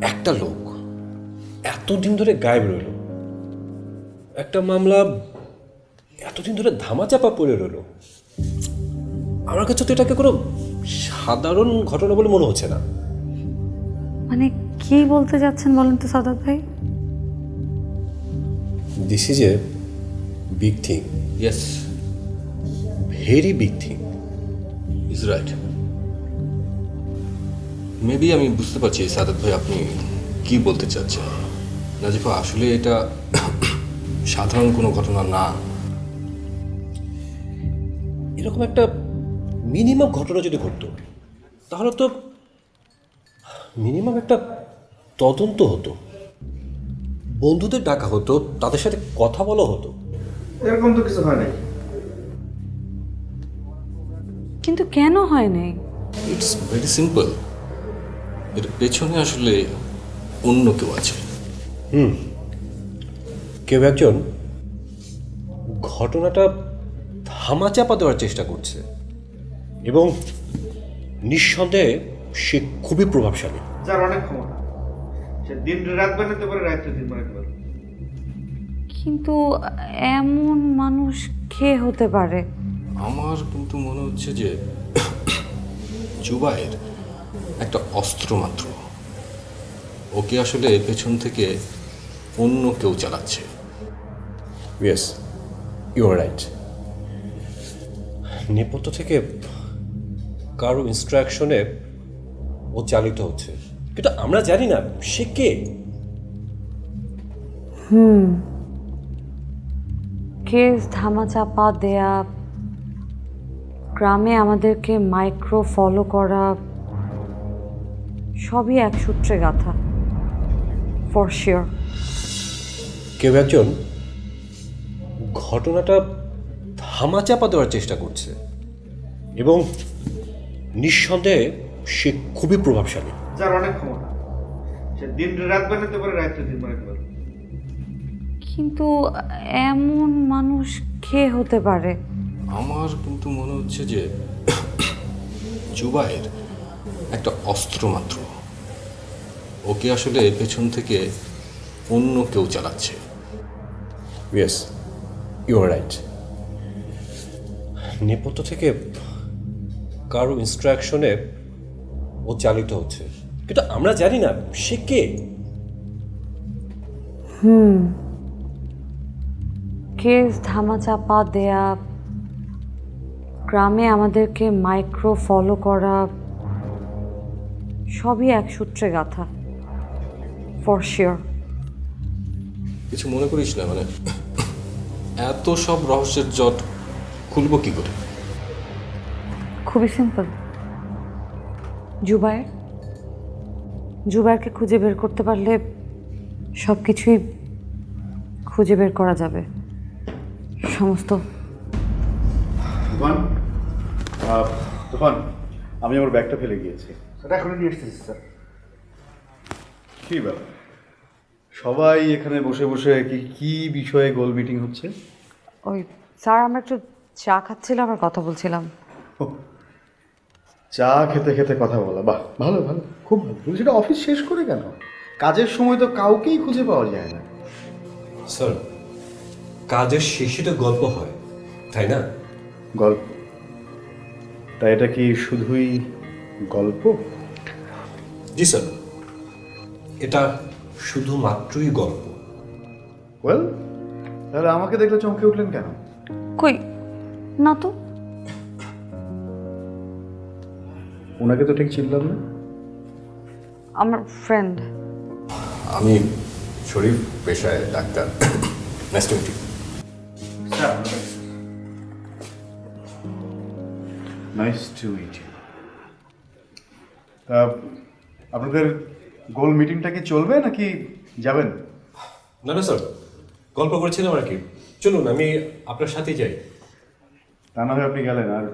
একটা লোক এতদিন ধরে গায়েব রইল, একটা মামলা এতদিন ধরে ধামাচাপা পড়ে রইল, আমার কাছে তো এটাকে কোনো সাধারণ ঘটনা বলে মনে হচ্ছে না। মানে কি বলতে যাচ্ছেন বলেন তো সাদত ভাই? This is a big thing, yes, very big thing. Is right. Maybe আমি বুঝতে পারছি সাদত ভাই আপনি কি বলতে চাচ্ছেন। নাজিফা, আসলে এটা সাধারণ কোনো ঘটনা না। এরকম একটা মিনিমাম ঘটনা যদি ঘটতো তাহলে তো মিনিমাম একটা তদন্ত হতো, বন্ধুদের ডাকা হতো, তাদের সাথে কথা বলা হতো। এরকম তো কিছু হয় নাই। কিন্তু কেন হয় নাই? It's very simple. এর পেছনে আসলে অন্য কেউ আছে। কেউ একজন ঘটনাটা ধামাচাপা দেওয়ার চেষ্টা করছে, এবং নিঃসন্দেহে সে খুবই প্রভাবশালী। যার অনেক ক্ষমতা, সে দিন রাত বানাতে পারে, রাত্রে দিন বানাতে পারে। কিন্তু এমন মানুষ কে হতে পারে? আমার কিন্তু মনে হচ্ছে যে জুবাইর একটা অস্ত্র মাত্র। ওকে আসলে পেছন থেকে অন্য কেউ চালাচ্ছে। Yes, you are right. নেপথ্য থেকে কারো ইনস্ট্রাকশনে ও চালিত হচ্ছে, কিন্তু আমরা জানি না সে কে। কেস ধামাচাপা দেয়া, গ্রামে আমাদেরকে মাইক্রো ফলো করা, সবই এক সূত্রে গাথা, ফর শিওর। কেউ একজন ঘটনাটা ধামাচাপা দেওয়ার চেষ্টা করছে, এবং নিঃসন্দেহে সে খুবই প্রভাবশালী। যার অনেক ক্ষমতা, সে দিন রাত বানাতে পারে, রাত্রে দিন বানাতে পারে। কিন্তু এমন মানুষ কে হতে পারে? আমার কিন্তু মনে হচ্ছে যে জুবাইর একটা অস্ত্র মাত্র। ওকে আসলে পেছন থেকে অন্য কেউ চালাচ্ছে। Yes, you are right. নেপথ্য থেকে কারো ইনস্ট্রাকশনে ও চালিত হচ্ছে, কিন্তু আমরা জানি না সে কে। কেস ধামাচাপা দেয়া, গ্রামে আমাদেরকে মাইক্রো ফলো করা, সবই এক সূত্রে গাথা, ফর শিওর। কিছু মনে করিস না, মানে এত সব রহস্যের জট খুলবো কি করে? খুবই সিম্পল। জুবাইরকে খুঁজে বের করতে পারলে সব কিছুই খুঁজে বের করা যাবে। সমস্ত তুফান, তুফান, আমি আমার ব্যাগটা ফেলে গিয়েছি। স্যার এখনই নিয়ে এসতেছি স্যার। কি ব্যাপার, সবাই এখানে বসে বসে কি বিষয়ে গোল মিটিং হচ্ছে? ওই স্যার, আমরা একটু চা খাচ্ছিলাম আর কথা বলছিলাম। চা খেতে খেতে কথা বলা, বাহ, ভালো ভালো, খুব ভালো। তুমি সেটা অফিস শেষ করে কেন? কাজের সময় তো কাউকেই খুঁজে পাওয়া যায় না। স্যার, কাজের শেষে তো গল্প হয়, তাই না? গল্প? তাই এটা কি শুধুই গল্প? জি স্যার, এটা শুধুমাত্রই গল্প। ওয়েল, তাহলে আমাকে দেখলে চমকে উঠলেন কেন? কই না তো। ওনাকে তো ঠিক চিনলাম না। আমার ফ্রেন্ড। আমি শরীফ, পেশায় doctor. Nice to meet you. Nice to meet you. আপনাদের গোল মিটিংটা কি চলবে নাকি যাবেন? না না স্যার, গল্প করেছিলাম আর কি। চলুন আমি আপনার সাথেই যাই। তা না হয় আপনি গেলেন, আর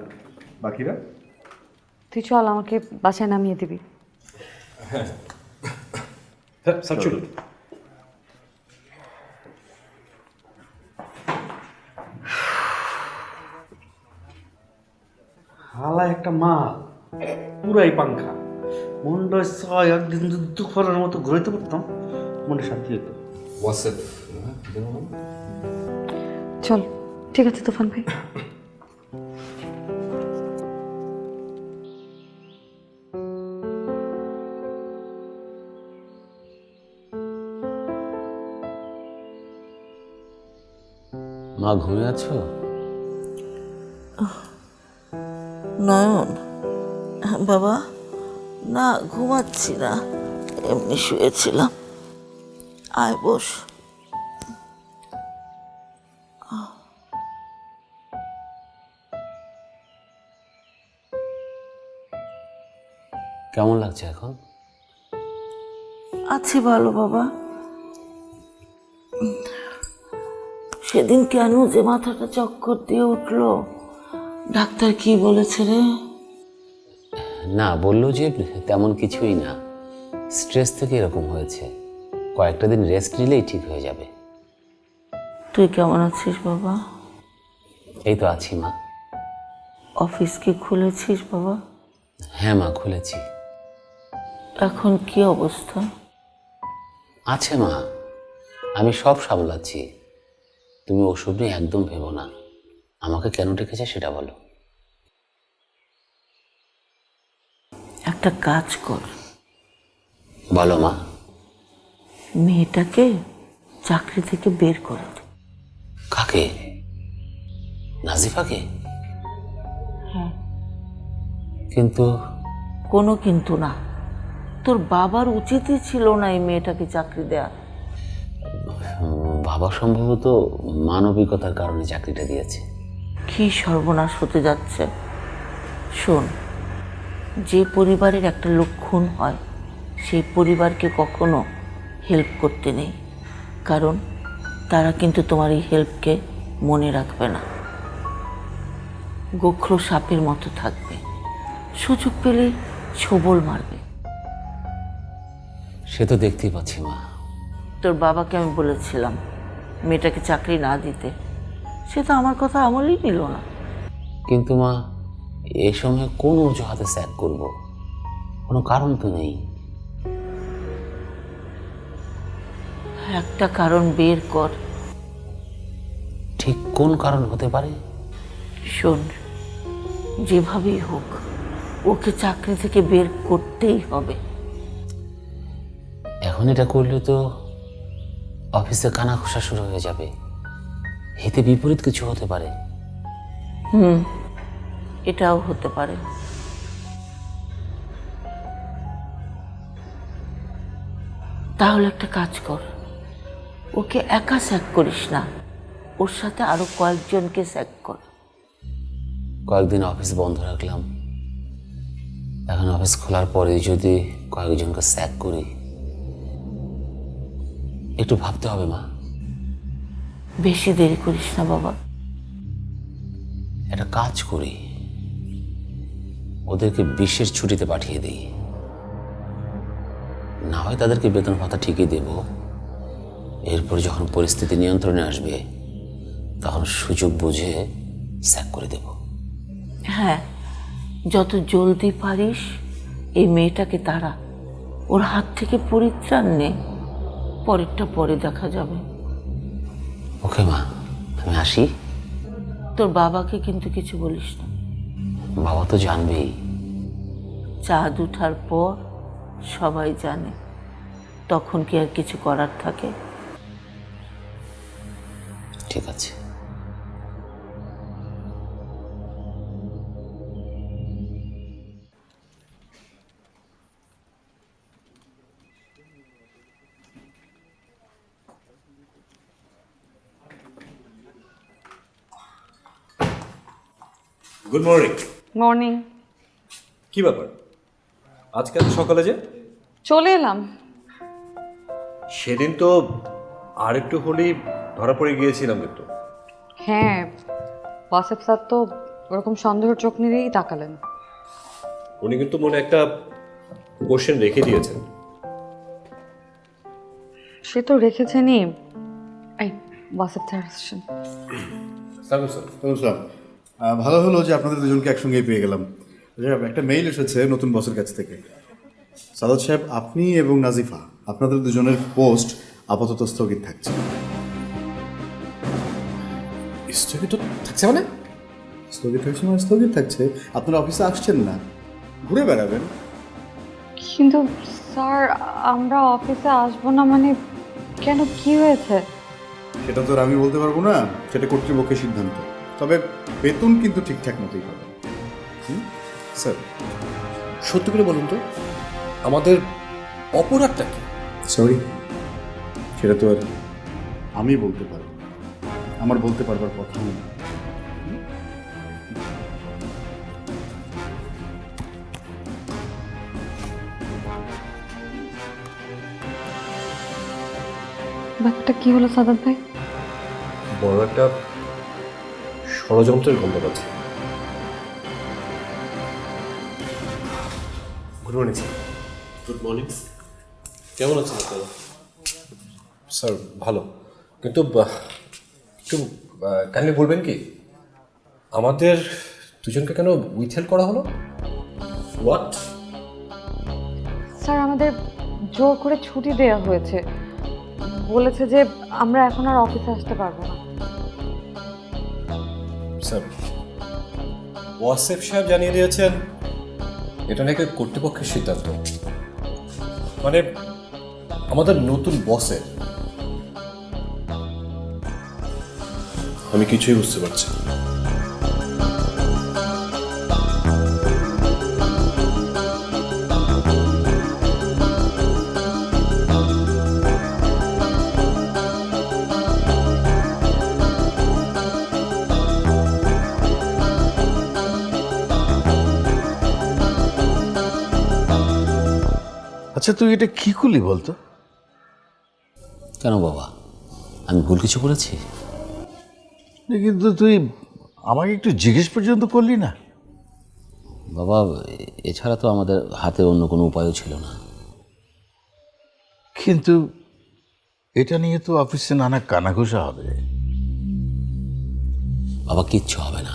বাকিরা? তুই চল, আমাকে বাসায় নামিয়ে দিবি। হ্যাঁ স্যার চলুন। হালা একটা মাল, পুরাই পাংখা। মনটা ছয় একদিন যদি দুপুরের মতো ঘুরাইতে পারতাম, মনে শান্তি হতো। ওয়াসেফ, চল, ঠিক আছে তুফান ভাই। মা ঘুমিয়ে আছো? নয়ন, বাবা, না ঘুমাচ্ছি না, এমনি শুয়েছিলাম। আয় বস। কেমন লাগছে এখন? আছি ভালো বাবা। সেদিন কেন যে মাথাটা চক্কর দিয়ে উঠলো, ডাক্তার কি বলেছে রে? না, বললো যে তেমন কিছুই না, স্ট্রেস থেকে এরকম হয়েছে, কয়েকটা দিন রেস্ট নিলেই ঠিক হয়ে যাবে। তুই কেমন আছিস বাবা? এই তো আছি মা। অফিস কি খুলেছিস বাবা? হ্যাঁ মা, খুলেছি। এখন কি অবস্থা? আছে মা, আমি সব সামলাচ্ছি। তুমি ওসব নিয়ে একদম ভেবো না। আমাকে কেন ডেকেছে সেটা বলো। একটা কাজ কর। বলো মা। মেয়েটাকে চাকরি থেকে বের করে দে। কাকে? নাজিফাকে? হ্যাঁ। কিন্তু কোনো কিন্তু না, তোর বাবার উচিতই ছিল না এই মেয়েটাকে চাকরি দেয়া। বাবা সম্ভবত মানবিকতার কারণে চাকরিটা দিয়েছে। কি সর্বনাশ হতে যাচ্ছে। শোন, যে পরিবারের একটা লোক খুন হয়, সেই পরিবারকে কখনো হেল্প করতে নেই, কারণ তারা কিন্তু তোমার এই হেল্পকে মনে রাখবে না। গোখরো সাপের মতো থাকবে, সুযোগ পেলে ছোবল মারবে। সে তো দেখতেই পাচ্ছি মা। তোর বাবাকে আমি বলেছিলাম মেয়েটাকে চাকরি না দিতে, সে তো আমার কথা আমলই নিল না। কিন্তু মা, এই সময় কোন অজুহাতে স্যাক করব? কোনো কারণ তো নেই। একটা কারণ বের কর। ঠিক কোন কারণ হতে পারে? শোন, যেভাবেই হোক ওকে চাকরি থেকে বের করতেই হবে। এখন এটা করলে তো অফিসে কানাঘুষা শুরু হয়ে যাবে, হিতে বিপরীত কিছু হতে পারে। এটাও হতে পারে। তাহলে একটা কাজ কর, ওকে একা স্যাক করিস না, ওর সাথে আরো কয়েকজনকে স্যাক কর। কয়েকদিন অফিস বন্ধ রাখলাম, এখন অফিস খোলার পরে যদি কয়েকজনকে স্যাক করি, একটু ভাবতে হবে মা। বেশি দেরি করিস না বাবা। একটা কাজ করি, ওদেরকে বিশেষ ছুটিতে পাঠিয়ে দিই। না হয় তাদেরকে বেতন ভাতা ঠিকই দেব, এরপর যখন পরিস্থিতি নিয়ন্ত্রণে আসবে তখন সুযোগ বুঝে স্যাক করে দেব। হ্যাঁ, যত জলদি পারিস এই মেয়েটাকে তাড়া, ওর হাত থেকে পরিত্রাণ নে, পরেরটা পরে দেখা যাবে। ওকে মা। আমি আসি। তোর বাবাকে কিন্তু কিছু বলিস না। বাবা তো জানবেই। চাঁদ উঠার পর সবাই জানে, তখন কি আর কিছু করার থাকে? ঠিক আছে। Good morning. মর্নিং। কি ব্যাপার আজকে এত সকালে যে? চলে এলাম। সেদিন তো আর একটু হলেই ধরা পড়ে গিয়েছিলাম কিন্তু। হ্যাঁ, ওয়াসেফ স্যার তো ওরকম সন্দেহের চোখ নিয়েই তাকালেন। উনি কিন্তু মনে একটা কোশ্চেন রেখে দিয়েছেন। সে তো রেখেছেনই। এই ওয়াসেফ স্যার আসছেন। স্যার ভালো হলো যে আপনাদের দুজনকে একসঙ্গেই পেয়ে গেলাম। একটা মেইল এসেছে নতুন বসের কাছ থেকে। সাদাত সাহেব, আপনি এবং নাজিফা আপনাদের দুজনের পোস্ট আপাতত স্থগিত থাকছে। স্থগিত থাকছে মানে? স্থগিত থাকছে মানে স্থগিত থাকছে। আপনারা অফিসে আসছেন না, ঘুরে বেড়াবেন। কিন্তু স্যার, আমরা অফিসে আসবো না মানে কেন, কি হয়েছে? সেটা তো আর আমি বলতে পারবো না, সেটা কর্তৃপক্ষের সিদ্ধান্ত। তবে বেতন কিন্তু ঠিকঠাক মতোই হবে। স্যার সত্যি করে বলুন তো, আমাদের অপরাধটা কি? সরি, সেটা তো আর আমি বলতে পারবো না, আমার বলতে পারবার কথা নেই। ব্যাপারটা কি হলো সাদাত ভাই? বড় একটা ষড়যন্ত্রের গন্ধ পাচ্ছি। Good morning sir. Good morning. কেমন আছেন আপনারা? স্যার ভালো, কিন্তু একটু কাইন্ডলি বলবেন কি আমাদের দুজনকে কেন উইথহেল্ড করা হলো? হোয়াট? স্যার, আমাদের জোর করে ছুটি দেওয়া হয়েছে। বলেছে যে আমরা এখন আর অফিসে আসতে পারবো না। স্যার ওয়াসেফ সাহেব জানিয়ে দিয়েছেন এটা নাকি কর্তৃপক্ষের সিদ্ধান্ত, মানে আমাদের নতুন বসের। আমি কিছুই বুঝতে পারছি না। আচ্ছা, তুই এটা কি করলি বলতো? কেন বাবা, আমি ভুল কিছু করেছি? কিন্তু তুই আমাকে একটু জিজ্ঞেস পর্যন্ত করলি না। বাবা, এছাড়া তো আমাদের হাতে অন্য কোনো উপায়ও ছিল না। কিন্তু এটা নিয়ে তো অফিসে নানা কানাঘুষা হবে। বাবা, কিচ্ছু হবে না।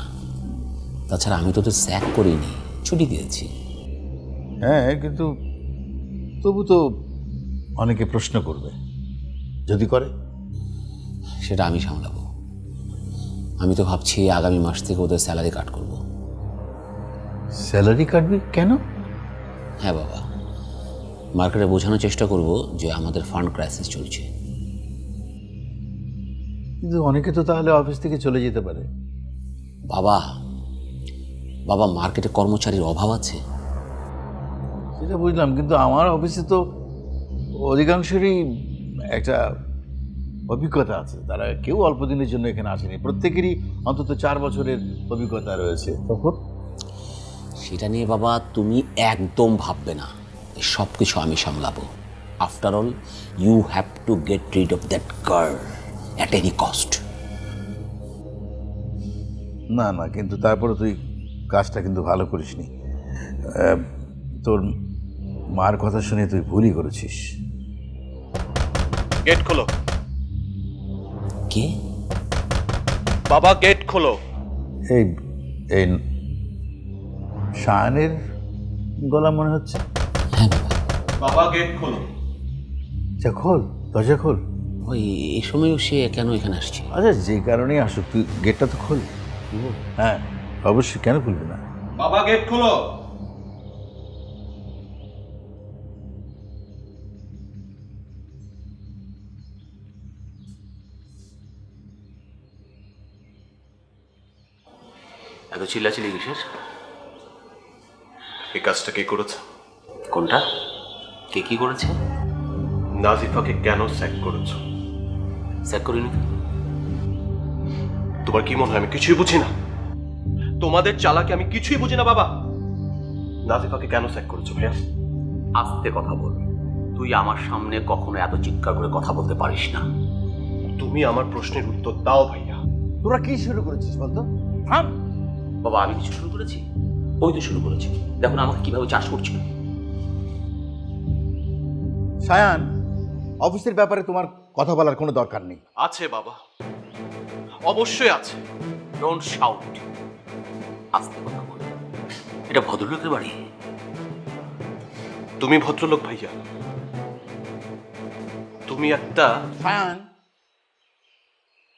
তাছাড়া আমি তো স্যাক করিনি, ছুটি দিয়েছি। হ্যাঁ, কিন্তু তবু তো অনেকে প্রশ্ন করবে, যদি করে। সেটা আমি সামলাবো। আমি তো ভাবছি আগামী মাস থেকে ওদের স্যালারি কাট করব। স্যালারি কাটবি কেন? হ্যাঁ বাবা, মার্কেটে বোঝানোর চেষ্টা করব যে আমাদের ফান্ড ক্রাইসিস চলছে। কিন্তু অনেকে তো তাহলে অফিস থেকে চলে যেতে পারে। বাবা বাবা মার্কেটে কর্মচারীর অভাব আছে। সেটা বুঝলাম, কিন্তু আমার অফিসে তো অধিকাংশেরই একটা অভিজ্ঞতা আছে। তারা কেউ অল্প দিনের জন্য এখানে আসেনি, প্রত্যেকেরই অন্তত 4 বছরের অভিজ্ঞতা রয়েছে। তখন সেটা নিয়ে বাবা তুমি একদম ভাববে না, সব কিছু আমি সামলাবো। After all you have to get rid of that girl at any cost. না না, কিন্তু তারপরে তুই কাজটা কিন্তু ভালো করিসনি। তোর মার কথা শুনে তুই ভুলই করেছিস। গেট খোলো কে? বাবা, গেট খোলো। এই এই শায়ানের গলা মনে হচ্ছে। হ্যাঁ বাবা। বাবা, গেট খোলো। খোল, দরজা খোল। ওই এই সময়ও সে কেন এখানে আসছে? আচ্ছা, যে কারণেই আসুক, তুই গেটটা তো খোল। হ্যাঁ, অবশ্যই, কেন খুলবি না? বাবা গেট খোলো। এত চিল্লাচিল্লি কিসের? এই কাজটা কে করেছে? কোনটা? কে কি করেছে? নাজিফাকে কেন স্যাক করেছো? স্যাক করিনি তো। তোমার কি মনে হয় আমি কিছুই বুঝি না? তোমাদের চালাকে আমি কিছুই বুঝি না বাবা। নাজিফাকে কেন স্যাক করেছো ভাইয়া? আস্তে কথা বল। তুই আমার সামনে কখনো এত চিৎকার করে কথা বলতে পারিস না। তুমি আমার প্রশ্নের উত্তর দাও ভাইয়া। তোরা কি শুরু করেছিস বলতো? থাম। বাবা, আমি কিছু শুরু করেছি? ওই তো শুরু করেছি। দেখুন আমাকে কিভাবে চাষ করছিল। সায়ান, অফিসের ব্যাপারে তোমার কথা বলার কোনো দরকার নেই। আছে বাবা, অবশ্যই আছে। Don't shout. আস্তে কথা বল। এটা ভদ্রলোকের বাড়ি। তুমি ভদ্রলোক ভাইয়া। তুমি একটা সায়ান,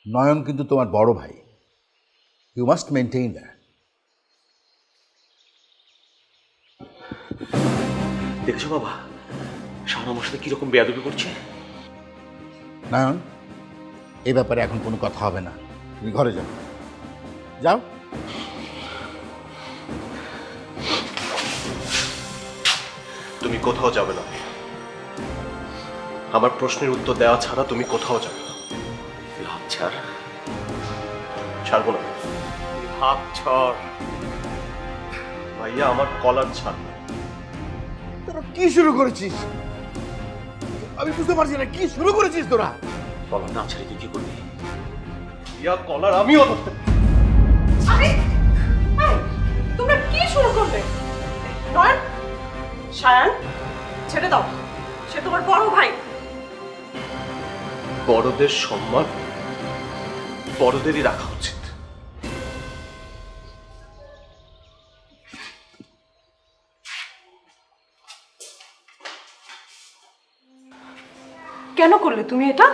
নয়ন কিন্তু তোমার বড় ভাই। You must maintain that. দেখেছো বাবা, শাওন আমার সাথে কিরকম বেয়াদবি করছে? নয়ন, এই ব্যাপারে এখন কোনো কথা হবে না। তুমি ঘরে যাও, যাও। তুমি কোথাও যাবে না। আমার প্রশ্নের উত্তর দেওয়া ছাড়া তুমি কোথাও যাবে না। হাত ছাড়। ছাড়বো না। হাত ছাড় ভাইয়া, আমার কলার ছাড়। তোরা কি শুরু করেছিস? আমি বুঝতে পারছি না, কি শুরু করেছিস তোরা? কলার না ছেড়ে তুই কি করবি? ইয়া কলার আমিও ধরতে। আরে তোমরা কি শুরু করবে? নয়ন, সায়ান, ছেড়ে দাও। সে তোমার বড় ভাই। বড়দের সম্মান বড়দেরই রাখা উচিত। কেন করলে তুমি এটা?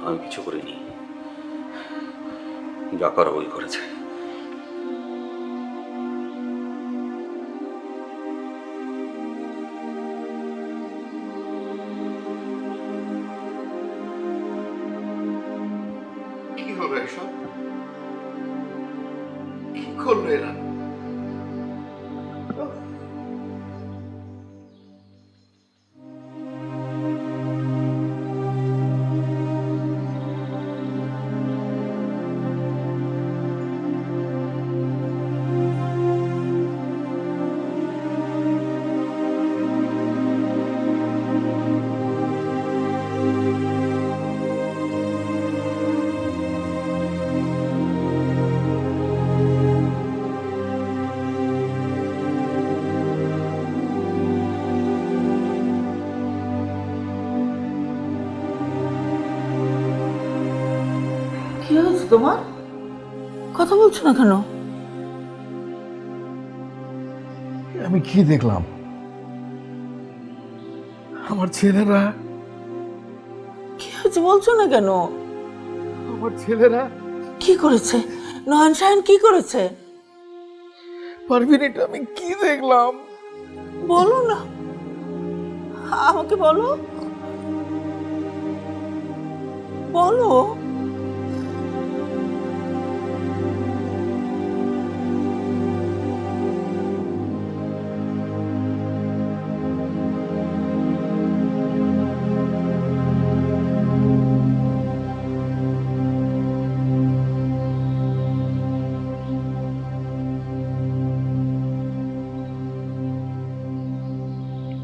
আমি কিছু করিনি, যা করা ওই করেছে। কি হলো এসব? কি করলো এরা? কি হয়েছে তোমার? কথা বলছো না কেন? আমি কি দেখলাম? আমার ছেলেরা, কি হয়েছে বলছো না কেন? আমার ছেলেরা কি করেছে? নয়ন, সায়ন কি করেছে? পারভিন, এটা আমি কি দেখলাম? বলো না, আমাকে বলো, বলো।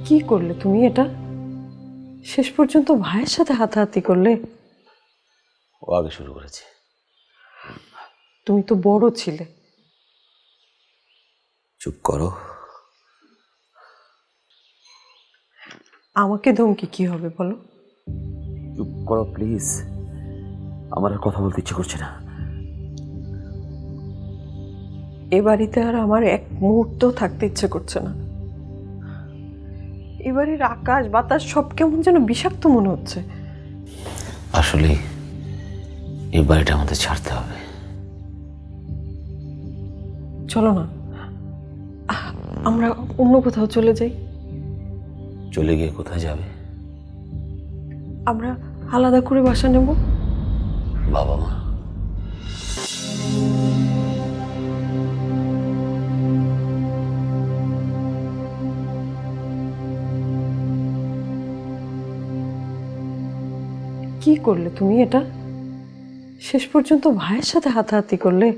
কি করলে তুমি এটা? শেষ পর্যন্ত ভাইয়ের সাথে হাতাহাতি করলে। ও আগে শুরু করেছে। তুমি তো বড় ছিলে। চুপ করো। আমাকে ধমকি কি হবে বলো? চুপ করো প্লিজ, আমার আর কথা বলতে ইচ্ছে করছে না। এ বাড়িতে আর আমার এক মুহূর্ত থাকতে ইচ্ছে করছে না। এ এবারের আকাশ বাতাস সব কেমন যেন বিষাক্ত মনে হচ্ছে। আসলে এই বাড়িটা আমাদের ছাড়তে হবে। চলো না, আমরা অন্য কোথাও চলে যাই। চলে গিয়ে কোথায় যাবে? আমরা আলাদা করে বাসা নেব। বাবা মা? কি করলে তুমি এটা? শেষ পর্যন্ত ভাইয়ের সাথে হাতাহাতি করলে।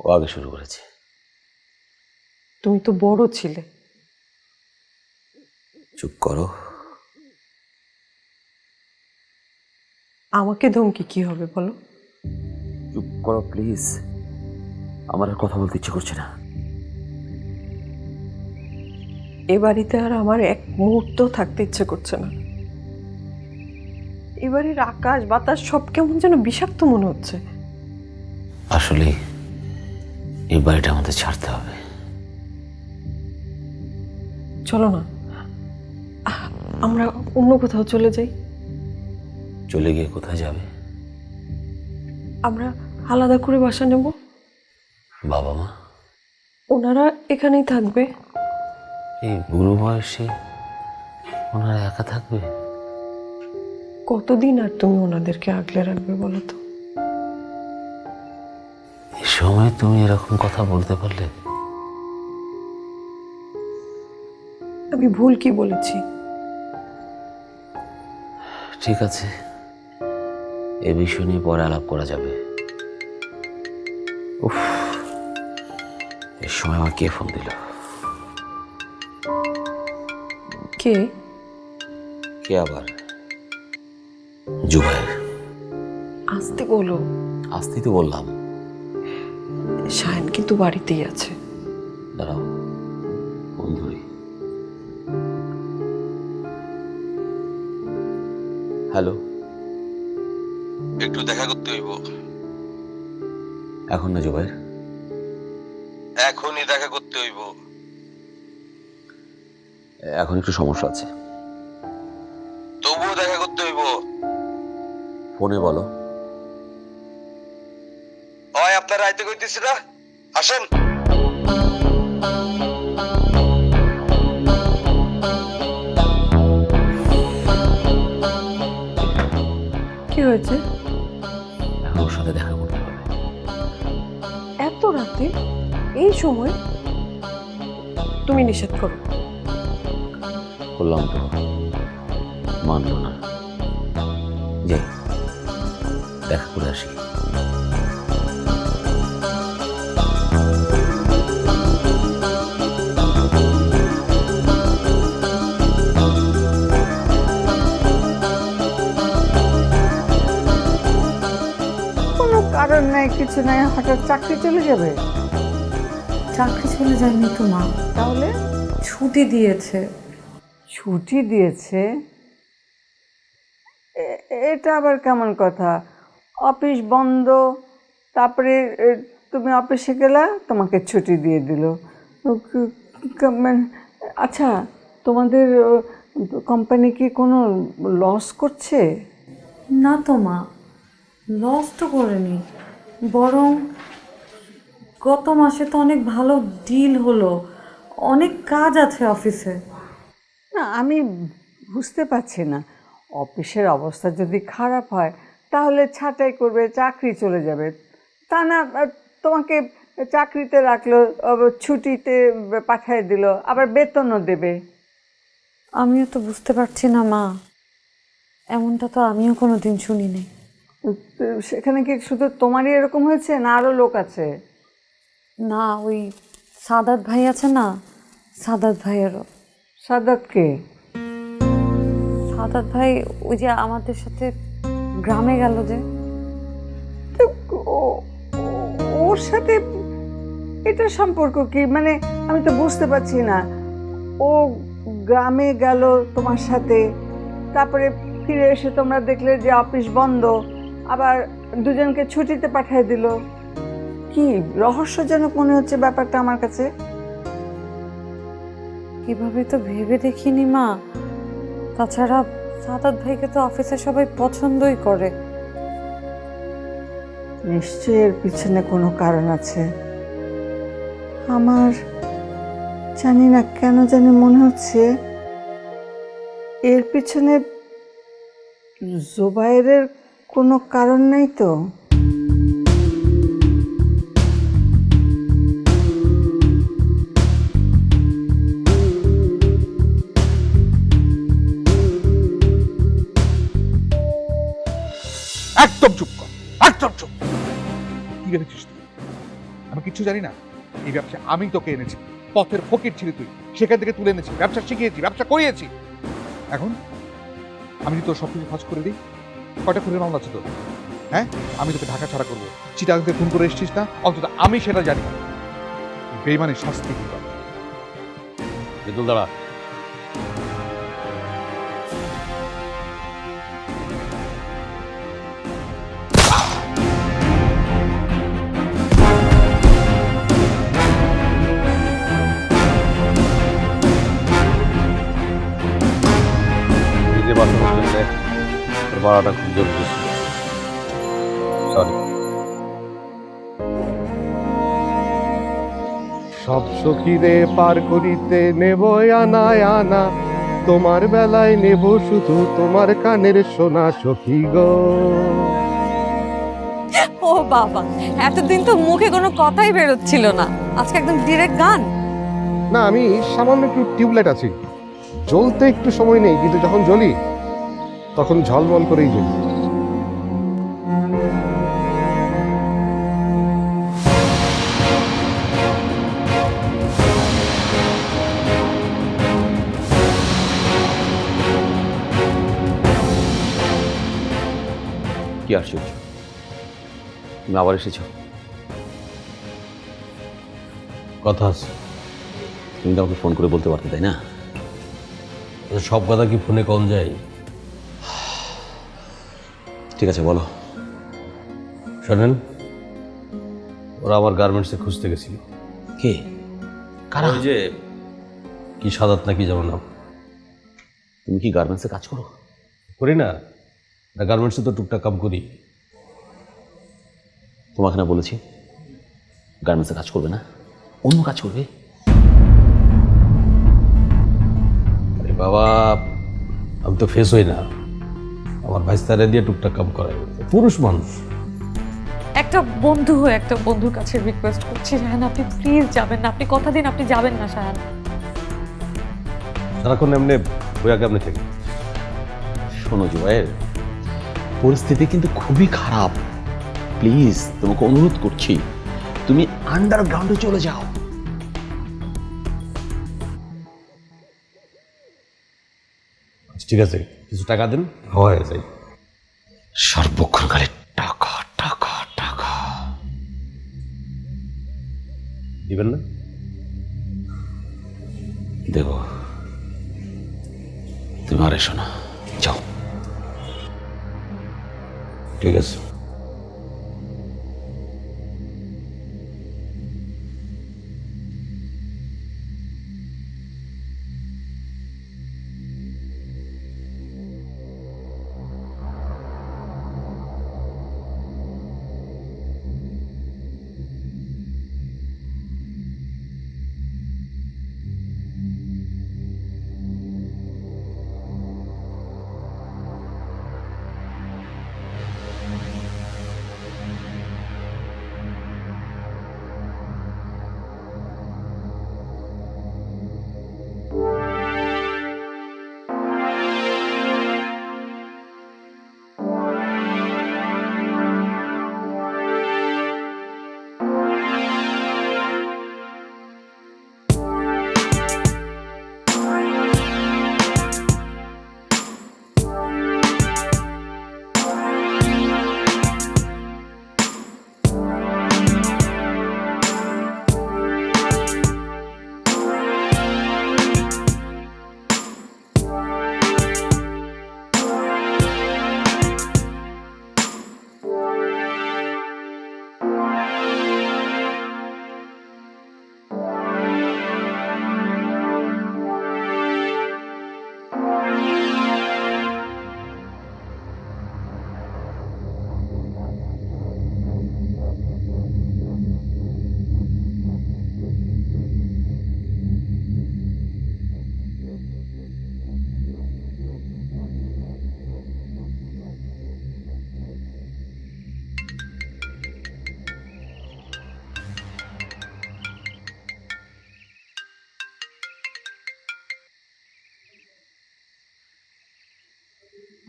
ও আগে শুরু করেছে। তুমি তো বড় ছিলে। চুপ করো। আমাকে ধমকি কি হবে বলো? চুপ করো প্লিজ, আমার আর কথা বলতে ইচ্ছে করছে না। এ বাড়িতে আর আমার এক মুহূর্ত থাকতে ইচ্ছে করছে না। এবারের আকাশ বাতাস সব কেমন যেন বিষাক্ত মনে হচ্ছে। আসলে এই বাড়িটা আমাদের ছাড়তে হবে। চলো না, আমরা অন্য কোথাও চলে যাই। চলে গিয়ে কোথায় যাবে? আমরা আলাদা করে বাসা নেব। বাবা মা? ওনারা এখানেই থাকবে। এই বুড়ো বয়সে ওনারা একা থাকবে? কতদিন আর তুমি ওনাদেরকে আগলে রাখবে বলো তো? এই সময় তুমি এরকম কথা বলতে পারলে? আমি ভুল কি বলেছি? ঠিক আছে, এ বিষয় নিয়ে পরে আলাপ করা যাবে। উফ, এই সময় আমার কে ফোন দিল? কে? কে আবার? জুবাইর। আসতে বলো। আসতেই তো বললাম। শায়ন কিন্তু বাড়িতেই আছে। দাঁড়াও, ফোন ধরি। হ্যালো, একটু দেখা করতে হইব। এখন না জুবাইর? এখনই দেখা করতে হইব। এখন একটু সমস্যা আছে। তবুও দেখা করতে হইব। ফোনে বলো। হয় আপনারা আইতে কইতেছি না, আসেন। কি হয়েছে? এখন ওর সাথে দেখা করতে হবে। এত রাতে এই সময়? তুমি নিষেধ করো। করলাম তো, মানলো না। যাই, দেখা করে আসি। কোনো কারণ নাই, কিছু নাই, হঠাৎ চাকরি চলে যাবে? চাকরি চলে যায়নি তো মা, তাহলে? ছুটি দিয়েছে। ছুটি দিয়েছে? এটা আবার কেমন কথা? অফিস বন্ধ, তারপরে তুমি অফিসে গেলা, তোমাকে ছুটি দিয়ে দিল। আচ্ছা, তোমাদের কোম্পানি কি কোনো লস করছে? না তো মা, লস তো করেনি, বরং গত মাসে তো অনেক ভালো ডিল হলো, অনেক কাজ আছে অফিসে। না, আমি বুঝতে পারছি না। অফিসের অবস্থা যদি খারাপ হয় তাহলে ছাঁটাই করবে, চাকরি চলে যাবে। তা না, তোমাকে চাকরিতে রাখলো, ছুটিতে পাঠিয়ে দিল, আবার বেতনও দেবে। আমিও তো বুঝতে পারছি না মা, এমনটা তো আমিও কোনো দিন শুনিনি। সেখানে কি শুধু তোমারই এরকম হয়েছে, না আরও লোক আছে? না, ওই সাদাত ভাই আছে না, সাদাত ভাইয়েরও। সাদাত কে? সাদাত ভাই ওই যে আমাদের সাথে গ্রামে গেল যে। ওর সাথে এটা সম্পর্ক কি? মানে আমি তো বুঝতে পারছি না। ও গ্রামে গেল তোমার সাথে, তারপরে ফিরে এসে তোমরা দেখলে যে অফিস বন্ধ, আবার দুজনকে ছুটিতে পাঠিয়ে দিল। কি রহস্যজনক মনে হচ্ছে ব্যাপারটা আমার কাছে। এভাবে তো ভেবে দেখিনি মা। তাছাড়া সাদাত ভাইকে তো অফিসে সবাই পছন্দই করে। নিশ্চয়ই এর পিছনে কোনো কারণ আছে। আমার জানি না কেন জানি মনে হচ্ছে এর পিছনে জুবাইরের কোনো কারণ নেই তো। একদম চুপ কর, একদম চুপ। কি ভেবেছিস তুই আমি কিচ্ছু জানি না? এই ব্যবসা আমি তোকে এনেছি, পথের ফকির ছিলি তুই, সেখান থেকে তুলে এনেছি, ব্যবসা শিখিয়েছি, ব্যবসা করিয়েছি। এখন আমি যদি তোর সব কিছু ফাঁস করে দিই, কয়টা খুনের মামলা আছে তোর? হ্যাঁ, আমি তোকে ঢাকা ছাড়া করবো। চিটাগাংতে খুন করে এসেছিস না, অন্তত আমি সেটা জানি। বেইমানের শাস্তি কি পাবে? বিদুল দাঁড়া। ভাড়াটা খুব জরুরি ছিল, সরি। সব সখীরে পার করিতে নেব আনায় আনা, তোমার বেলায় নেব শুধু তোমার কানের সোনা সখী গো। ও বাবা, এতদিন তো মুখে কোনো কথাই বেরোচ্ছিল না, আজকে একদম ডিরেক্ট গান। না, আমি সামান্য একটু টিউবলাইট আছি, জ্বলতে একটু সময় নেই, কিন্তু যখন জ্বলি তখন ঝলমল করেই জ্বলি। কি আশ্চর্য, তুমি আবার এসেছো? কথা আছে। তুমি তো আমাকে ফোন করে বলতে পারতে, তাই না? সব কথা কি ফোনে কম যায়? ঠিক আছে, বলো। শোনেন, ওরা আমার গার্মেন্টসে খুঁজতে গেছিল। কে? কারা? ওই যে কি সাদাত নাকি যেমন নাম। তুমি কি গার্মেন্টসে কাজ করো? করি না, গার্মেন্টসে তো টুকটাক কাম করি। তোমাকে না বলেছি গার্মেন্টসে কাজ করবে না, অন্য কাজ করবে? আরে বাবা, আমি তো ফেস হই না, আমার ভাইস্তারে দিয়ে টুকটাক কাম করাই, পুরুষ মানুষ। একটা বন্ধু হয়ে একটা বন্ধুর কাছে রিকোয়েস্ট করছি, শাহান আপনি প্লিজ যাবেন না, আপনি কথা দিন আপনি যাবেন না শাহান। সারাক্ষণ এমনি বইয়া কেমনি থেকে। শোনো জুবাইর, পরিস্থিতি কিন্তু খুবই খারাপ, প্লিজ তোমাকে অনুরোধ করছি তুমি আন্ডারগ্রাউন্ডে চলে যাও। ঠিক আছে, কিছু টাকা দেন, হওয়া হয়ে যায়। সর্বক্ষণ খালি টাকা টাকা টাকা। দিবেন না? দেখো, তুমি আর এসো না, যাও। ঠিক আছে।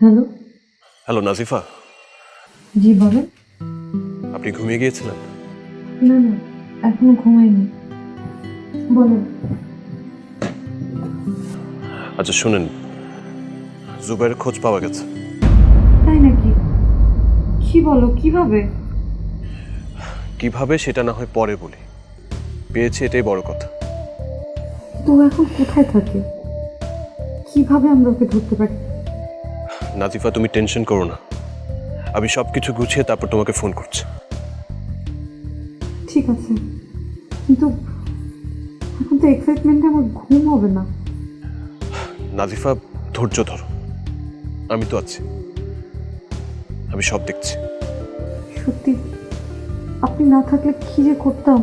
হ্যালো, হ্যালো নাজিফা, জি বলেন। আপনি ঘুমিয়ে গিয়েছিলেন? না না, এখনো ঘুমাইনি, বলেন। আচ্ছা শুনেন, জুবাইরের খোঁজ পাওয়া গেছে। তাই নাকি? কি বলো, কিভাবে? কিভাবে সেটা না হয় পরে বলি, পেয়েছে এটাই বড় কথা। তো এখন কোথায় থাকে? কিভাবে আমরা ওকে ধরতে পারি? নাজিফা তুমি টেনশন করো না, আমি সব কিছু গুছিয়ে তারপর তোমাকে ফোন করছি। ঠিক আছে, কিন্তু এখন তো এক্সাইটমেন্টে আমার ঘুম হবে না। নাজিফা ধৈর্য ধরো, আমি তো আছি, আমি সব দেখছি। সত্যি আপনি না থাকলে কি যে করতাম।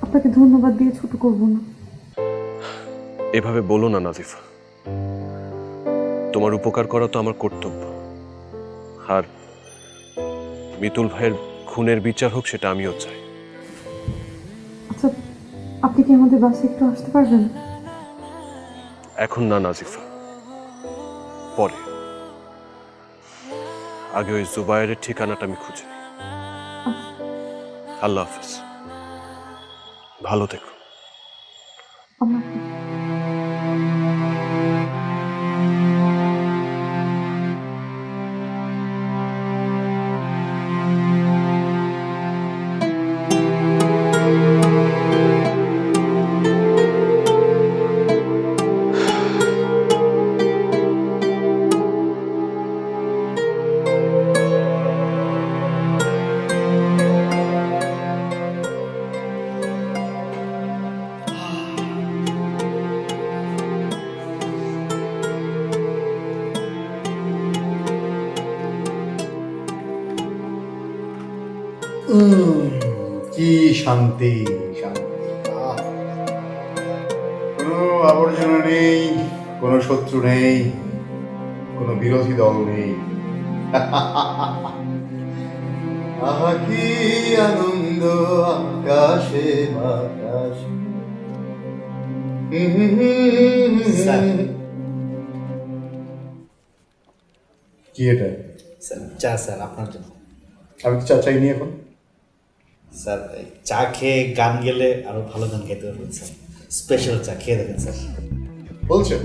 আপনাকে ধন্যবাদ দিয়ে ছোট করব না। এভাবে বলো না নাজিফা, তোমার উপকার করা তো আমার কর্তব্য। আর মিতুল ভাইয়ের খুনের বিচার হোক সেটা আমিও চাই। আচ্ছা, আপনি কি আমাদের বাসে একটু আসতে পারবেন? এখন না নাজিফা, পরে। আগে ওই জুবাইরের ঠিকানাটা আমি খুঁজে নিই। আল্লাহ হাফেজ, ভালো থেকো। আমার কি শান্তি, শান্তি। কোনো আবর্জনা নেই, কোনো শত্রু নেই, কোনো বিরোধী দল নেই। আহা কি আনন্দ আকাশে বাতাসে। কি এটা? স্যার চা, স্যার আপনার জন্য। আমি তো চা চাইনি এখন। স্যার চা খেয়ে গান গেলে আরো ভালো গান গাইতে পারবেন স্যার। স্পেশাল চা খেয়ে দেখেন স্যার। বলছেন?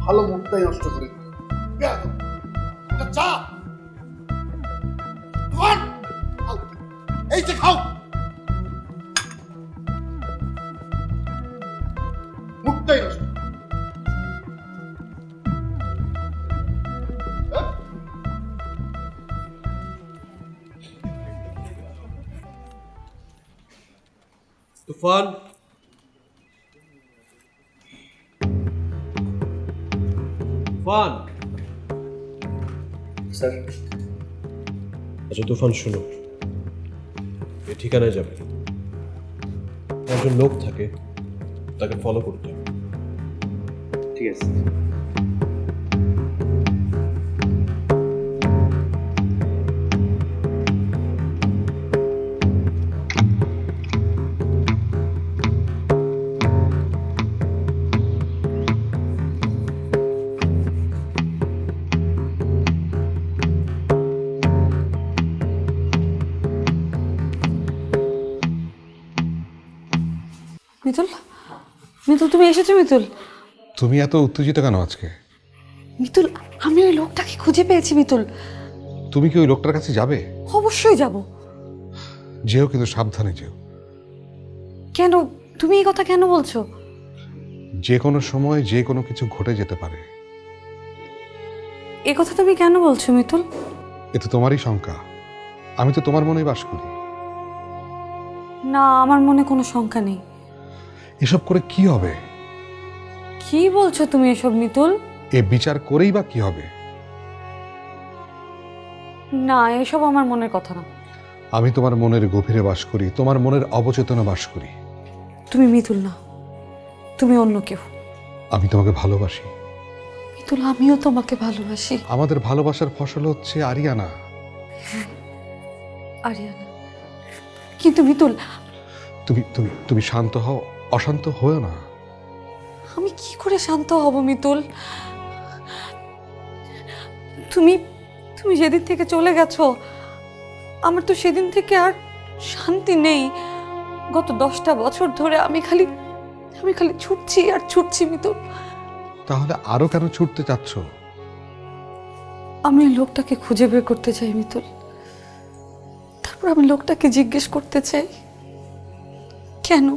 ভালো মুখটাই নষ্ট করে চা এই যে খাও, মুখটাই নষ্ট। তুফান, তুফান। স্যার আচ্ছা তুফান শুনো, এই ঠিকানায় যাবে, একজন লোক থাকে, তাকে ফলো করতে হবে। ঠিক আছে। মিতুল, মিতুল তুমি এসেছো? মিতুল, তুমি এত উত্তেজিত কেন আজকে? মিতুল আমি ওই লোকটাকে খুঁজে পেয়েছি। মিতুল, তুমি কি ওই লোকটার কাছে যাবে? অবশ্যই যাব। যেও, কিন্তু সাবধানে যেও। কেন? তুমি এই কথা কেন বলছো? যে কোনো সময় যে কোনো কিছু ঘটে যেতে পারে। এ কথা তুমি কেন বলছো মিতুল? এ তো তোমারই শঙ্কা, আমি তো তোমার মনেই বাস করি। না, আমার মনে কোনো শঙ্কা নেই। এসব করে কি হবে? কি বলছো তুমি এসব মিতুল? এ বিচার করেই বা কি হবে? না, এসব আমার মনের কথা না। আমি তোমার মনের গভীরে বাস করি, তোমার মনের অবচেতনে বাস করি। তুমি মিতুল না, তুমি অন্য কেউ। আমি তোমাকে ভালোবাসি মিতুল, আমিও তোমাকে ভালোবাসি। আমাদের ভালোবাসার ফসল হচ্ছে আরিয়ানা। আরিয়ানা, কিন্তু মিতুল, তুমি তুমি তুমি শান্ত হও, অশান্ত হও না। আমি কি করে শান্ত হব মিতুল? তুমি তুমি যেদিন থেকে চলে গেছো, আমার তো সেদিন থেকে আর শান্তি নেই। গত 10টা বছর ধরে আমি খালি ছুটছি আর ছুটছি মিতুল। তাহলে আরো কেন ছুটতে চাচ্ছ? আমি লোকটাকে খুঁজে বের করতে চাই মিতুল। তারপর আমি লোকটাকে জিজ্ঞেস করতে চাই, কেন,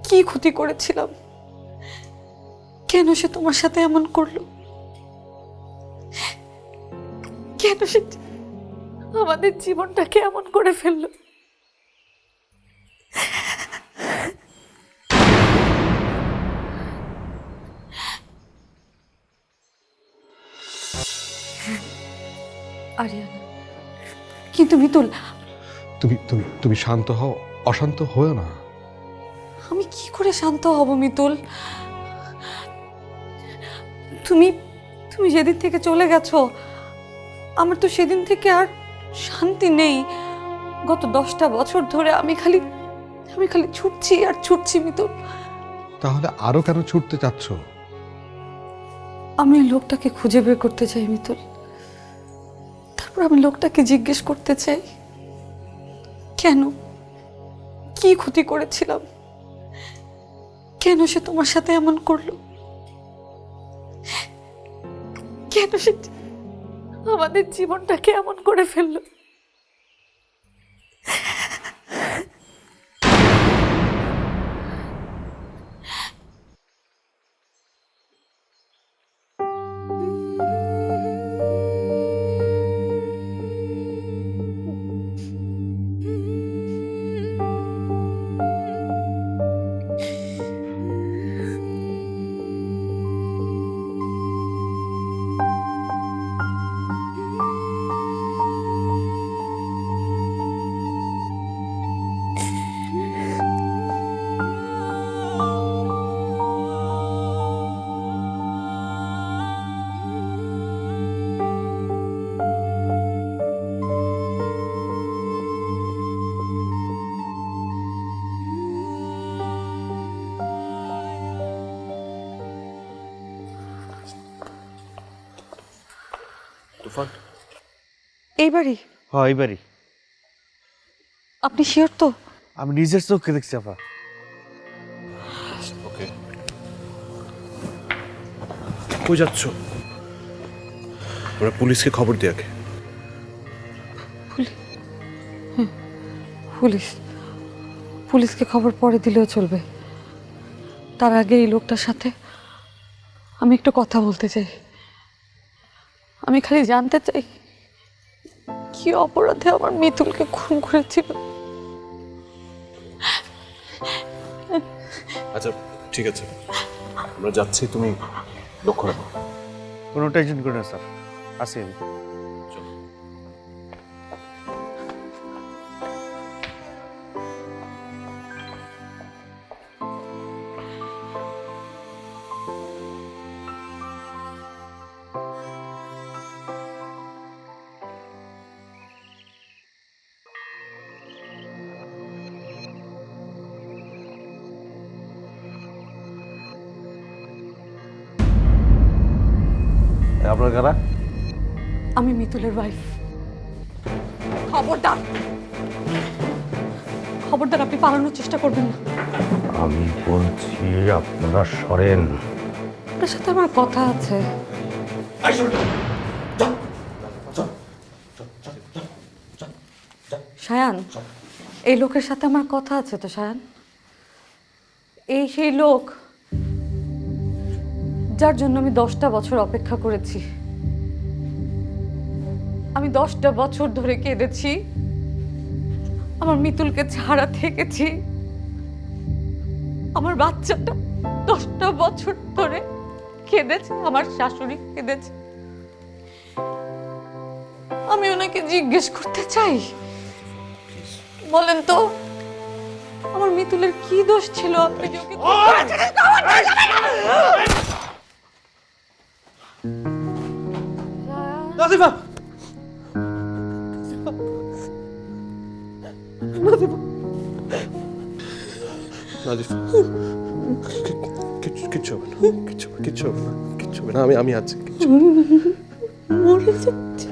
কি ক্ষতি করেছিলাম, কেন সে তোমার সাথে এমন করলো, কেন সে আমাদের জীবনটাকে এমন করে ফেললো। আরিয়ানা, কিন্তু মিতুল, তুমি তুমি তুমি শান্ত হও, অশান্ত হও না। আমি কি করে শান্ত হব মিতুল? তুমি তুমি যেদিন থেকে চলে গেছো, আমার তো সেদিন থেকে আর শান্তি নেই। গত 10টা বছর ধরে আমি খালি ছুটছি আর ছুটছি মিতুল। তাহলে আরো কেন ছুটতে চাচ্ছ? আমি লোকটাকে খুঁজে বের করতে চাই মিতুল। তারপর আমি লোকটাকে জিজ্ঞেস করতে চাই, কেন, কি ক্ষতি করেছিলাম, কেন সে তোমার সাথে এমন করলো, কেন সে আমাদের জীবনটাকে এমন করে ফেললো। তুফান, এই বাড়ি? হ্যাঁ এই বাড়ি। আপনি শিওর তো? আমি নিজের চোখে দেখছি আপা। ওকে, কই যাচ্ছ? ওরা পুলিশকে খবর দিয়ে আগে। পুলিশকে খবর পরে দিলেও চলবে। তার আগে এই লোকটার সাথে আমি একটু কথা বলতে চাই। আমি খালি জানতে চাই, কি অপরাধে আমার মিতুলকে খুন করেছিল। আচ্ছা ঠিক আছে, আমরা যাচ্ছি, তুমি লক্ষ্য রাখো। কোনো টেনশন করো না স্যার, আসি আমি। আপনার কারা? আমি মিতুলের ওয়াইফ। খবরদার, খবরদার, আপনি পালানোর চেষ্টা করবেন না। আমি বলছি আপনারা সরেন। আপনার সাথে আমার কথা আছে। সায়ান, এই লোকের সাথে আমার কথা আছে তো সায়ান। এই সেই লোক যার জন্য আমি 10টা বছর অপেক্ষা করেছি। আমি 10টা বছর ধরে কেঁদেছি, আমার মিতুলকে ছাড়া থেকেছি। আমার বাচ্চাটা 10টা বছর ধরে কেঁদেছে, আমার শাশুড়ি কেঁদেছে। আমি ওনাকে জিজ্ঞেস করতে চাই, বলেন তো আমার মিতুলের কি দোষ ছিল আপনি যে ওকে নাজিফা নাজিফা কিচ্ছু হবে না, কিচ্ছু হবে না, কিচ্ছু হবে না, আমি আছি। মরে যাচ্ছে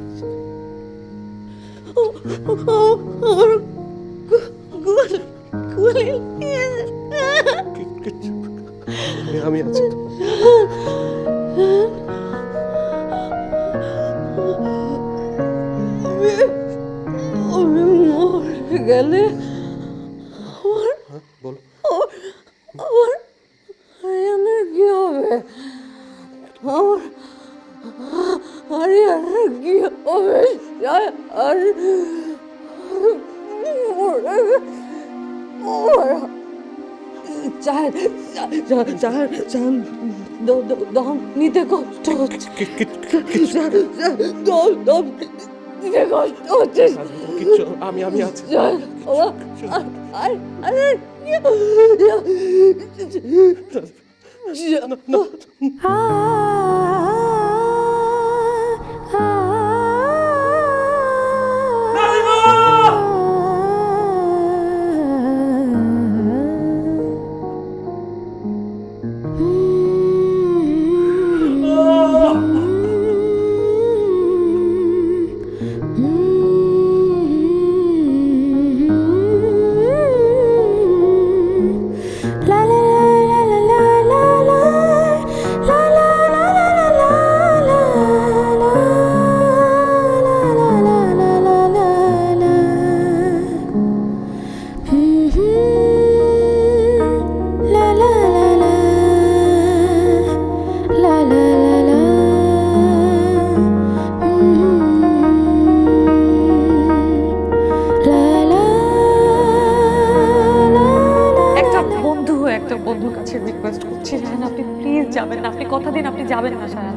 আমার আমি আছি। মরে গেলে বলো আমার আরিয়ানের কি হবে? আমার আরিয়ানের কি হবে? আর দম নিতে কষ্ট হচ্ছে, দম নিতে কষ্ট হচ্ছে। কিচ্ছু, আমি আছি। একটা বন্ধুর কাছে রিকোয়েস্ট করছি, সায়ান আপনি প্লিজ যাবেন না, আপনি কথা দিন আপনি যাবেন না সায়ান।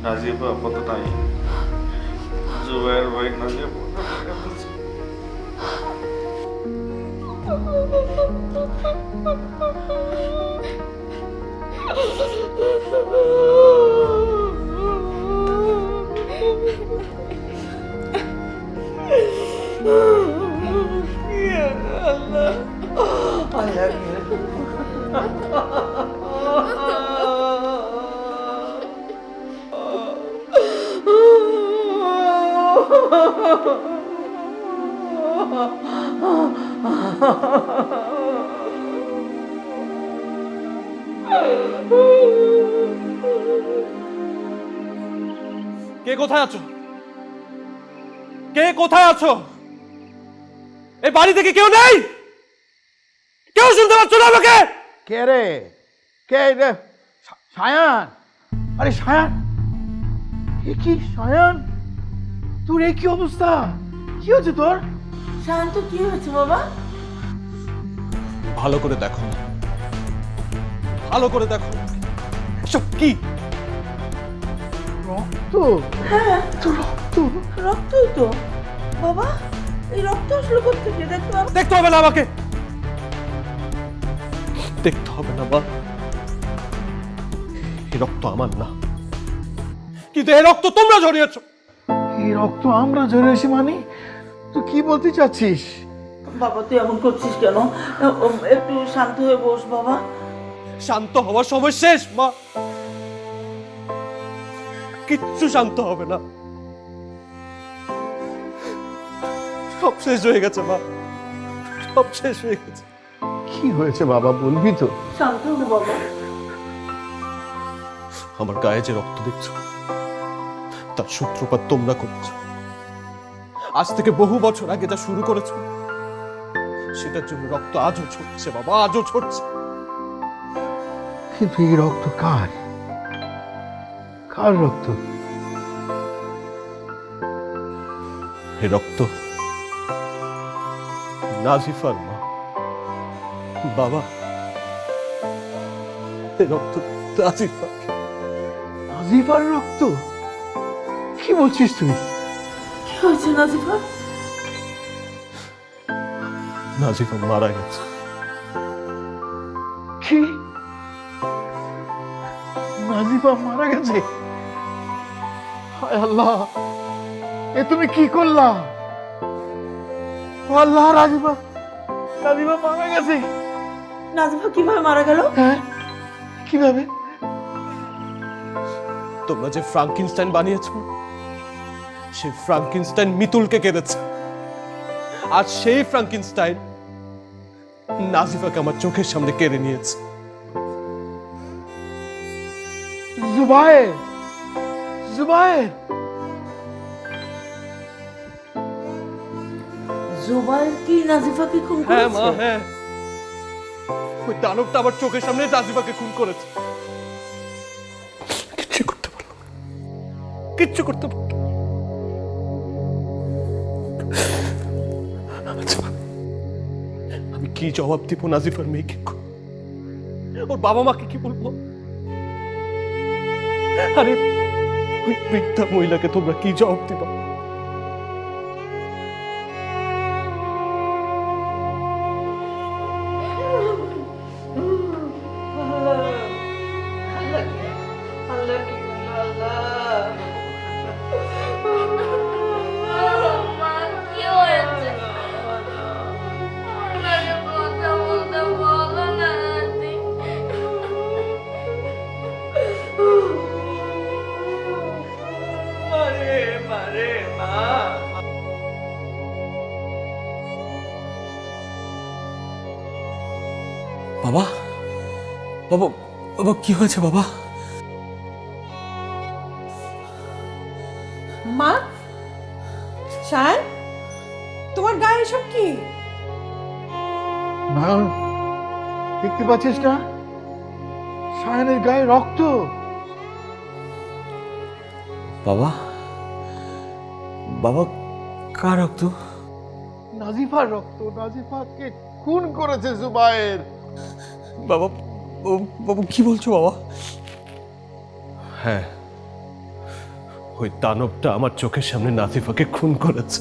নাজিব আপাতত নাই, জুবাইর ভাই নাজিব কে কোথায় আছো? কে কোথায় আছো? এই বাড়ি থেকে কেউ নেই? কেউ শুনতে পাচ্ছ না আমাকে? কে রে? কে রে? সায়ান? আরে সায়ান, এ কি সায়ান? তোর এই কি অবস্থা? কি হচ্ছে তোর? শান্ত, কি হয়েছে বাবা? ভালো করে দেখো, ভালো করে দেখো, সব কি? রক্ত? হ্যাঁ তো রক্ত? রক্তই তো বাবা। এই রক্ত আসলে কোথেকে? দেখলাম। দেখতে হবে না আমাকে, দেখতে হবে না মা, এই রক্ত আমার না, কিন্তু এই রক্ত তোমরা ঝরিয়েছো। এই রক্ত আমরা ঝরিয়েছি মানে? তুই কি বলতে চাচ্ছিস? বাবা তুই এমন করছিস কেন? একটু শান্ত হয়ে বস বাবা। শান্ত হওয়ার সময় শেষ মা, কিচ্ছু শান্ত হবে না, সব শেষ হয়ে গেছে মা, সব শেষ হয়ে গেছে। কি হয়েছে বাবা, বলবি তো? শান্ত হো বাবা। আমার গায়ে যে রক্ত দেখছো তার সূত্রপাত তোমরা করেছো। আজ থেকে বহু বছর আগে যা শুরু করেছো সেটার জন্য রক্ত আজও ছড়ছে বাবা, আজও ছড়ছে। কিন্তু এই রক্ত কার? কার রক্ত? এই রক্ত নাজিফার মা, বাবা, এই রক্ত নাজিফার। নাজিফার রক্ত? কি বলছিস তুই? কি হয়েছে নাজিফা? নাজিফা মারা গেছে। কি? নাজিফা মারা গেছে? হায় আল্লাহ, এ তুমি কি করলা? ও আল্লাহ, নাজিফা মারা গেছে। নাজিফা কিভাবে মারা গেল? হ্যাঁ, কিভাবে? তোমরা যে ফ্রাঙ্কেনস্টাইন বানিয়েছো, সেই ফ্রাঙ্কেনস্টাইন মিতুলকে কেঁদেছে, আর সেই ফ্রাঙ্কেনস্টাইন নাজিফাকে আমার চোখের সামনে কেড়ে নিয়েছে। জুবায়ের, জুবায়ের, জুবাইর কি নাজিফাকে খুন হ্যাঁ মা, করেছে? হ্যাঁ, ওই দানবটা আমার চোখের সামনে নাজিফাকে খুন করেছে। কিচ্ছু করতে পারলো না, কিচ্ছু করতে পারলো না। আচ্ছা, আমি কি জবাব দিব নাজিফার মেয়েকে? ওর বাবা মাকে কি বলবো? আরে ওই বৃদ্ধা মহিলাকে তোমরা কি জবাব দিবা? বাবা, বাবা, বাবা, কি হয়েছে বাবা? মা, শায়ন, তোমার গায়ে এসব কি? না, দেখতে পাচ্ছিস না শায়নের গায়ে রক্ত? বাবা, বাবা, কার রক্ত? নাজিফার রক্ত। নাজিফাকে খুন করেছে জুবায়ের। বাবা, বাবা, কি বলছো বাবা? হ্যাঁ, ওই দানবটা আমার চোখের সামনে নাজিফাকে খুন করেছে।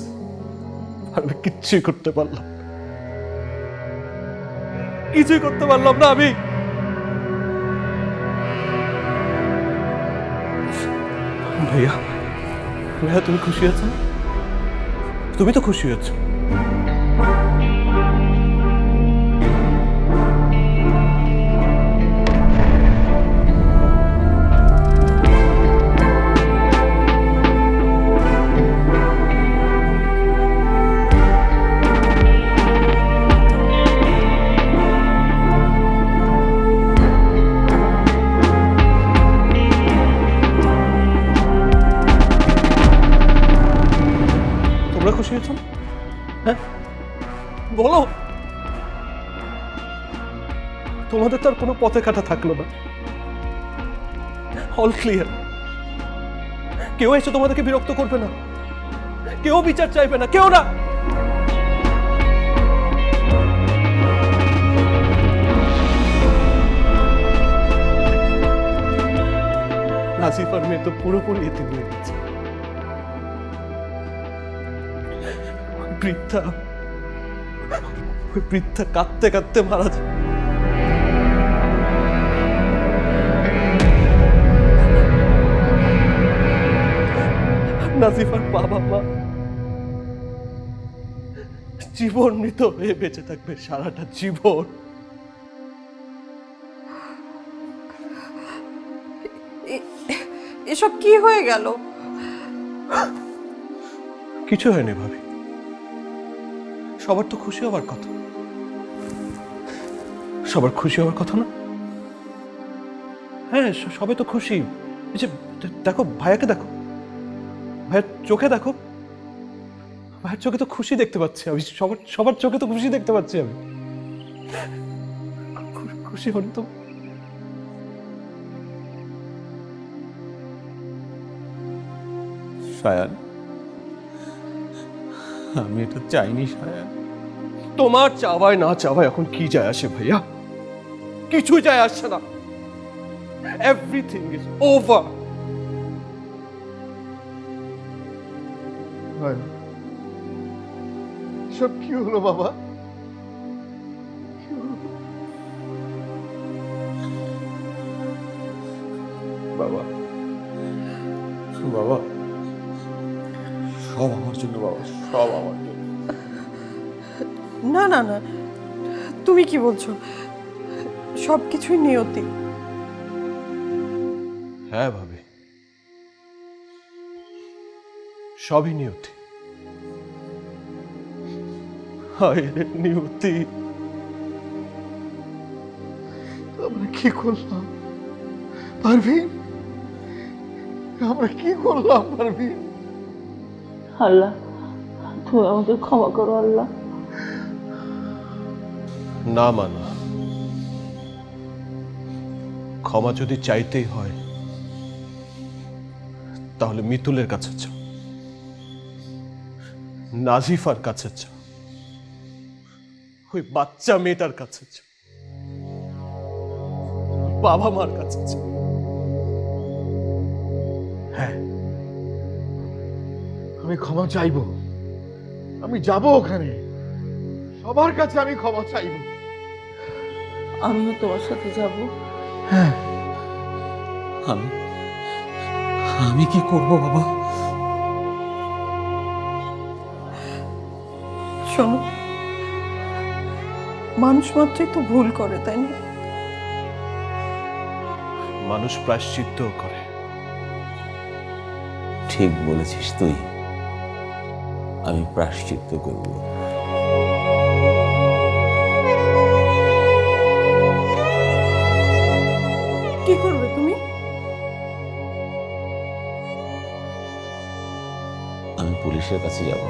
আমি কিচ্ছুই করতে পারলাম না, কিছুই করতে পারলাম না আমি। ভাইয়া, ভাইয়া, তুমি খুশি আছো? তুমি তো খুশি হয়েছো। খুশি হয়েছ? হ্যাঁ, বলো। তোমাদের তো আর কোনো পথে কাটা থাকলো না, অল ক্লিয়ার। কেউ এসে তোমাদেরকে বিরক্ত করবে না, কেউ বিচার চাইবে না, কেউ না। নাজিফার মেয়ে তো পুরোপুরি এতিম হয়ে গেছে। বৃদ্ধা কাঁদতে কাঁদতে মারা যায়। নাজিফার বাবা মা জীবন মৃত হয়ে বেঁচে থাকবে সারাটা জীবন। এসব কি হয়ে গেল? কিছু হয়নি ভাবি, সবার তো খুশি হওয়ার কথা, সবার খুশি হওয়ার কথা না? হ্যাঁ, সবাই তো খুশি। এই যে দেখো ভাইয়াকে, দেখো ভাইয়ের চোখে, দেখো ভাইয়ের চোখে তো খুশি দেখতে পাচ্ছি আমি, সবার চোখে তো খুশি দেখতে পাচ্ছি আমি। খুশি হন তো? সায়ান, আমি এটা চাইনি সায়ান। তোমার চাওয়ায় না চাওয়ায় এখন কি যায় আসে ভাইয়া? কিছু যায় আসছে না। Everything is over. সব কি হলো বাবা? বাবা, বাবা, সব আমার জন্য বাবা, সব আমার জন্য। না না না, তুমি কি বলছো? সব কিছুই নিয়তি। হ্যাঁ ভাবি, সবই নিয়তি। হায় রে নিয়তি। আমরা কি করলাম পারভিন? আমরা কি করলাম পারভিন? আল্লাহ, তুমি আমাকে ক্ষমা করো আল্লাহ। না মানা, ক্ষমা যদি চাইতেই হয় তাহলে মিতুলের কাছে চাও, নাজিফার কাছে চাও, ওই বাচ্চা মেয়েটার কাছে চাও, বাবা মার কাছে চাও। হ্যাঁ, আমি ক্ষমা চাইবো। আমি যাব ওখানে, সবার কাছে আমি ক্ষমা চাইবো। আমিও তোমার সাথে যাব। হ্যাঁ, আমি কি করব বাবা? শোনো, মানুষ মাত্রই তো ভুল করে, তাই না? মানুষ প্রায়শ্চিত্ত করে। ঠিক বলেছিস তুই, আমি প্রায়শ্চিত্ত করব। কি করবে তুমি? আমি পুলিশের কাছে যাব।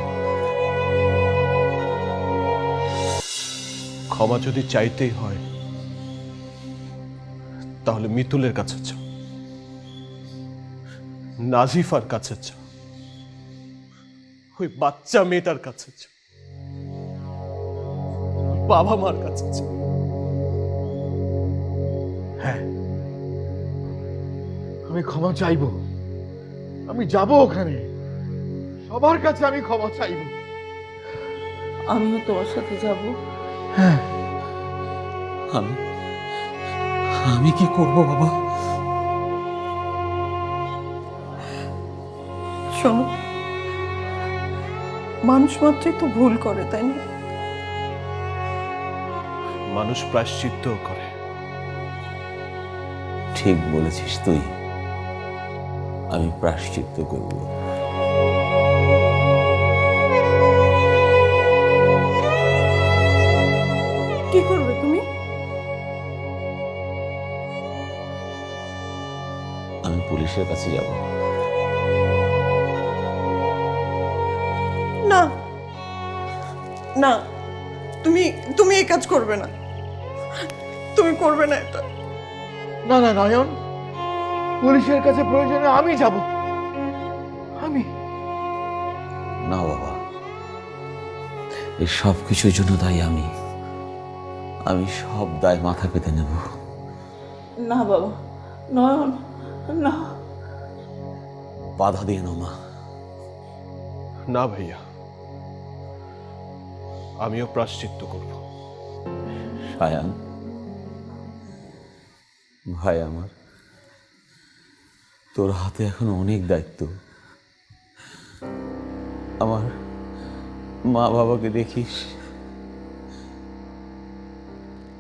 ক্ষমা যদি চাইতেই হয় তাহলে মিতুলের কাছে চাও, নাজিফার কাছে চাও, ওই বাচ্চা মেয়েটার কাছে চাও, বাবা মার কাছে চাও। হ্যাঁ, আমি ক্ষমা চাইবো। আমি যাব ওখানে, সবার কাছে আমি ক্ষমা চাইবো। আমিও তোমার সাথে যাব। হ্যাঁ, আমি কি করব বাবা? শোনো, মানুষ মাত্রই তো ভুল করে, তাই না? মানুষ প্রায়শ্চিত্ত করে। ঠিক বলেছিস তুই, আমি প্রায়শ্চিত্ত করব। কি করবে তুমি? আমি পুলিশের কাছে যাব। না না, তুমি তুমি এই কাজ করবে না, তুমি করবে না এটা। না না নয়ন, পুলিশের কাছে প্রয়োজনে আমি যাব। আমি না বাবা, এই সব কিছুর জন্য দায়ী আমি। আমি সব দায় মাথা পেতে নেব। না বাবা, নয়ন, না। বাধা দিয়ে না মা। না ভাইয়া, আমিও প্রায়শ্চিত্ত করব। সায়ান, ভাই আমার, তোর হাতে এখন অনেক দায়িত্ব। আমার মা বাবাকে দেখিস,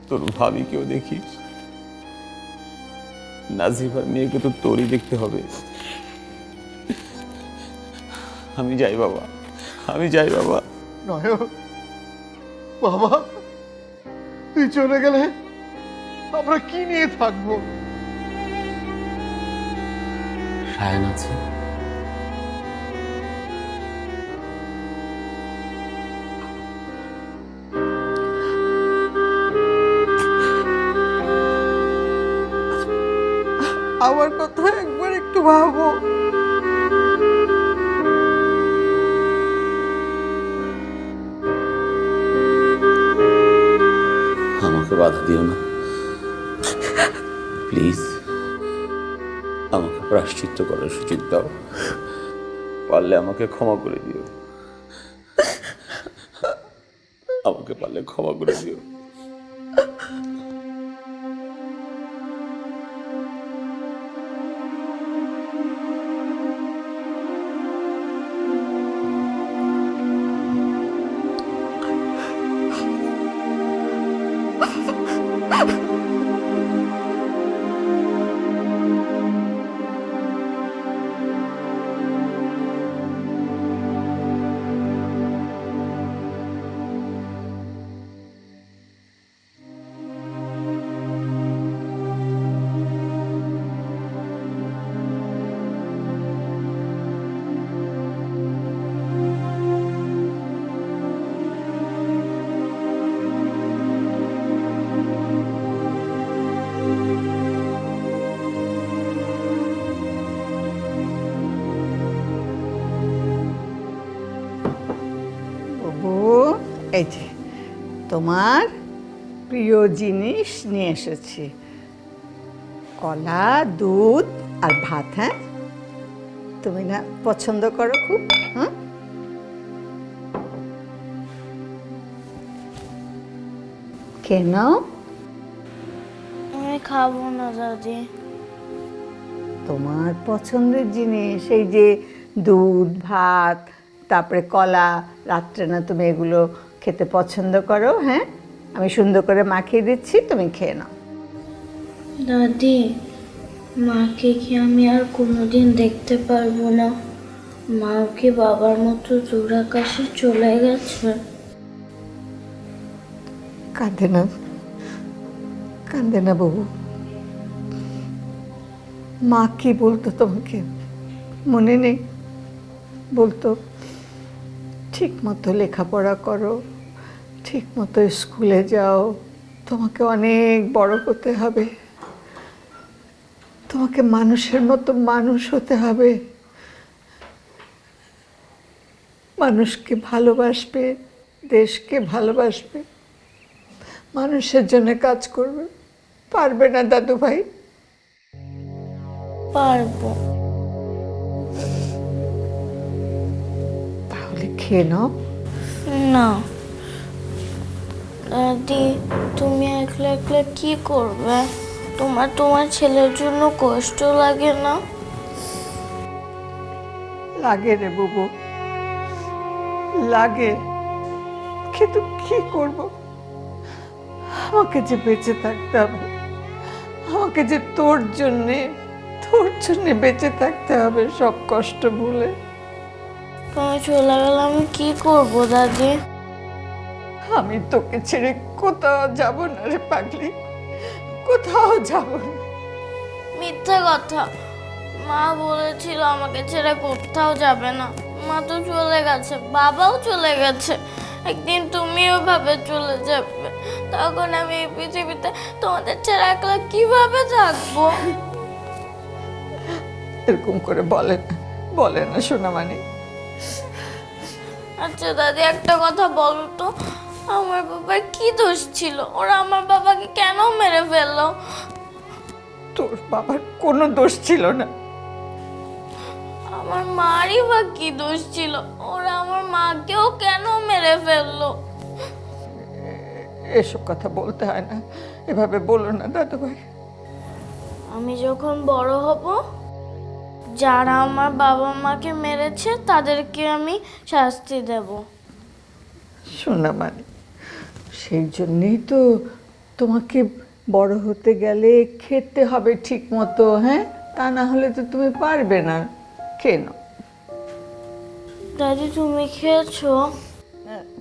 তোর ভাবিকেও দেখিস, নাজিফার মেয়েকে তো তোরই দেখতে হবে। আমি যাই বাবা, আমি যাই বাবা। নয়ন বাবা, তুই চলে গেলে আমরা কি নিয়ে থাকবো? সায়ন আছে, আমার কথা একবার একটু ভাবো। আমাকে বাধা দিও না প্লিজ, আমাকে প্রায়শ্চিত্ত করার সুযোগ দাও, পারলে আমাকে ক্ষমা করে দিও, আমাকে পারলে ক্ষমা করে দিও। এই যে তোমার প্রিয় জিনিস নিয়ে এসেছি, কলা, দুধ আর ভাত। হ্যাঁ, তুমি না পছন্দ করো খুব? হ্যাঁ, কেন? আমি খাবো না দাদি। তোমার পছন্দের জিনিস এই যে দুধ, ভাত, তারপরে কলা, রাত্রে না তুমি এগুলো খেতে পছন্দ করো? হ্যাঁ, আমি সুন্দর করে মাখিয়ে দিচ্ছি, তুমি খেয়ে নাও। দাদি, মাকে কি আমি আর কোনোদিন দেখতে পারবো না? মাও কি বাবার মতো দূর আকাশে চলে গেছে? কাঁদে না, কাঁদে না বাবু। মা কি বলতো তোমাকে মনে নেই? বলতো ঠিক মতো লেখাপড়া করো, ঠিক মতো স্কুলে যাও, তোমাকে অনেক বড় হতে হবে, তোমাকে মানুষের মতো মানুষ হতে হবে, মানুষকে ভালোবাসবে, দেশকে ভালোবাসবে, মানুষের জন্য কাজ করবে। পারবে না দাদু ভাই? পারবো। তাহলে খেয়ে নাও। না দাদি, তুমি একলা একলা কি করবে? তোমার ছেলের জন্য কষ্ট লাগে না? লাগে রে বুবু, লাগে, কিন্তু কি করব? আমাকে যে বেঁচে থাকতে হবে, আমাকে যে তোর জন্যে বেঁচে থাকতে হবে, সব কষ্ট ভুলে। তুমি চলে গেলে আমি কি করব দাদি? আমি তোকে ছেড়ে কোথাও যাব না রে পাগলি, কোথাও যাব না। মিথ্যে কথা, মা বলেছিল আমাকে ছেড়ে কোথাও যাবে না। মা তো চলে গেছে, বাবাও চলে গেছে, একদিন তুমিও ভাবে চলে যাবে, তখন আমি এই পৃথিবীতে তোমাদের ছেড়ে একলা কিভাবে থাকবো? এরকম করে বলে না সোনামানি। আচ্ছা দাদি, একটা কথা বলো তো, আমার বাবার কি দোষ ছিল? ওরা আমার বাবাকে কেন মেরে ফেললো? তোর বাবার কোনো দোষ ছিল না। আমার মারই বা কি দোষ ছিল? ওরা আমার মাকেও কেন মেরে ফেললো? এসব কথা বলতে হয় না, এভাবে বলো না দাদু ভাই। আমি যখন বড় হব, যারা আমার বাবা মাকে মেরেছে তাদেরকে আমি শাস্তি দেব। শোনা মানে সেই জন্যেই তো তোমাকে বড় হতে গেলে খেতে হবে ঠিক মতো, হ্যাঁ? তা না হলে তো তুমি পারবে না। খেয়ে নাও। দাদি তুমি খেয়েছো?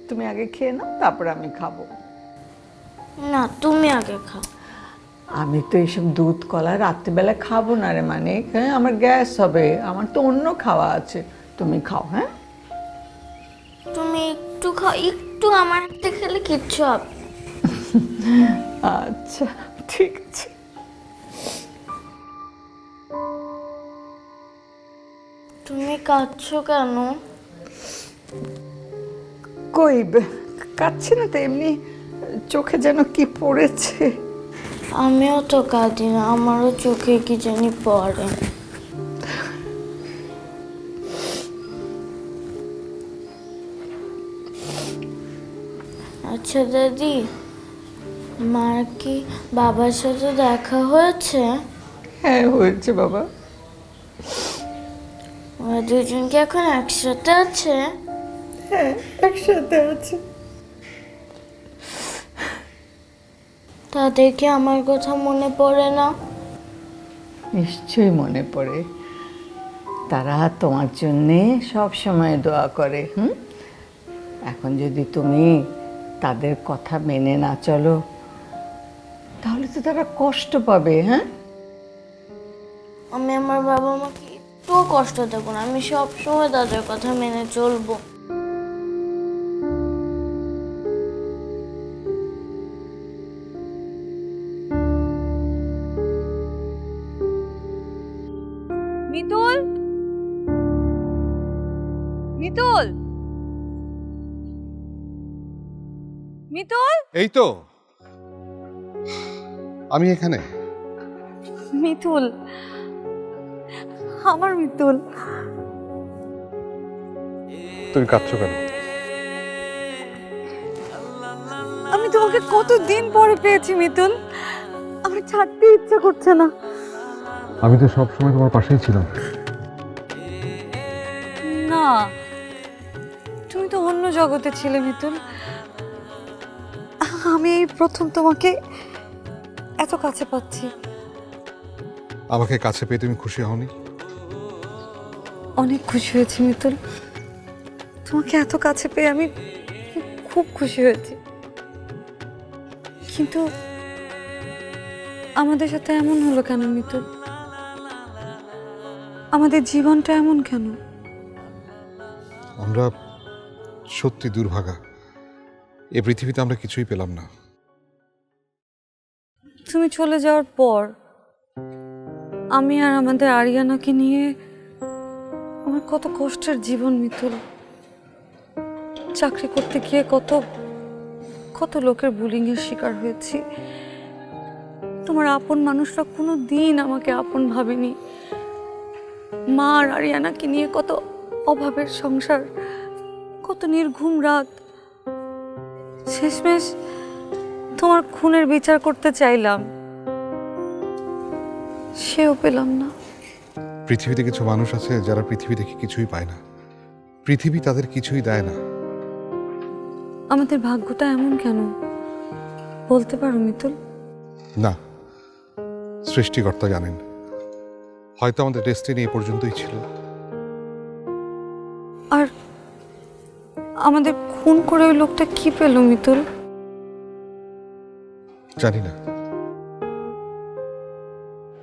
তুমি আগে খেয়ে নাও, তারপর আমি খাবো। না, তুমি আগে খাও। আমি তো এইসব দুধ কলা রাত্রিবেলা খাবো না রে মানে, হ্যাঁ? আমার গ্যাস হবে, আমার তো অন্য খাওয়া আছে। তুমি খাও, হ্যাঁ? তুমি একটু খাও, একটু আমার হাতে খেলে কিচ্ছু হবে না। আচ্ছা ঠিক আছে। তুমি কাঁদছো কেন? কই কাচ্ছি না তো, এমনি চোখে যেন কি পড়েছে। আমিও তো কাঁদি না, আমারও চোখে কি জানি পড়ে। আচ্ছা দাদি, মার কি বাবার সাথে দেখা হয়েছে? হ্যাঁ হয়েছে বাবা। ওরা দুজন কি এখন একসাথে আছে? হ্যাঁ একসাথে আছে। তাদের কি আমার কথা মনে পড়ে না? নিশ্চয়ই মনে পড়ে। তারা তোমার জন্যে সব সময় দোয়া করে। এখন যদি তুমি তাদের কথা মেনে না চলো তাহলে তো তারা কষ্ট পাবে। হ্যাঁ, আমি আমার বাবা মাকে একটুও কষ্ট দেবো না, আমি সব সময় তাদের কথা মেনে চলবো। মিতুল, মিতুল, মিতুল, এই তো আমি এখানে। মিতুল, আমার মিতুল। তুমি কাঁদছো কেন? আমি তোমাকে কতদিন পরে পেয়েছি মিতুল, আমার ছাড়তে ইচ্ছা করছে না। আমি তো সব সময় তোমার পাশেই ছিলাম। না, তুমি তো অন্য জগতে ছিলে মিতুল। আমি এই প্রথম তোমাকে এত কাছে পাচ্ছি। আমাকে কাছে পেয়ে তুমি খুশি হওনি? অনেক খুশি হয়েছি মিতুল, তোমাকে এত কাছে পেয়ে আমি খুব খুশি হয়েছি। কিন্তু আমাদের সাথে এমন হলো কেন মিতুল? আমাদের জীবনটা এমন কেন? আমরা সত্যি দুর্ভাগা। এই পৃথিবীতে আমরা কিছুই পেলাম না। তুমি চলে যাওয়ার পর আমি আর আমাদের আরিয়ানাকে নিয়ে আমার কত কষ্টের জীবন মিতুল। চাকরি করতে গিয়ে কত কত লোকের বুলিংয়ের শিকার হয়েছি। তোমার আপন মানুষরা কোনো দিন আমাকে আপন ভাবেনি। মা আর আরিয়ানাকে নিয়ে কত অভাবের সংসার, কত নির্ঘুম রাত। শেষমেশ তোমার খুনের বিচার করতে চাইলাম, সেও পেলাম না। পৃথিবীতে কিছু মানুষ আছে যারা পৃথিবী দেখে কিছুই পায় না, পৃথিবী তাদের কিছুই দেয় না। আমাদের ভাগ্যটা এমন কেন বলতে পারো মিতুল? না, সৃষ্টিকর্তা জানেন। হয়তো আমাদের ডেস্টিনি এই পর্যন্তই ছিল। আর আমাদের খুন করে ওই লোকটা কি পেল মিতুল? জানি না।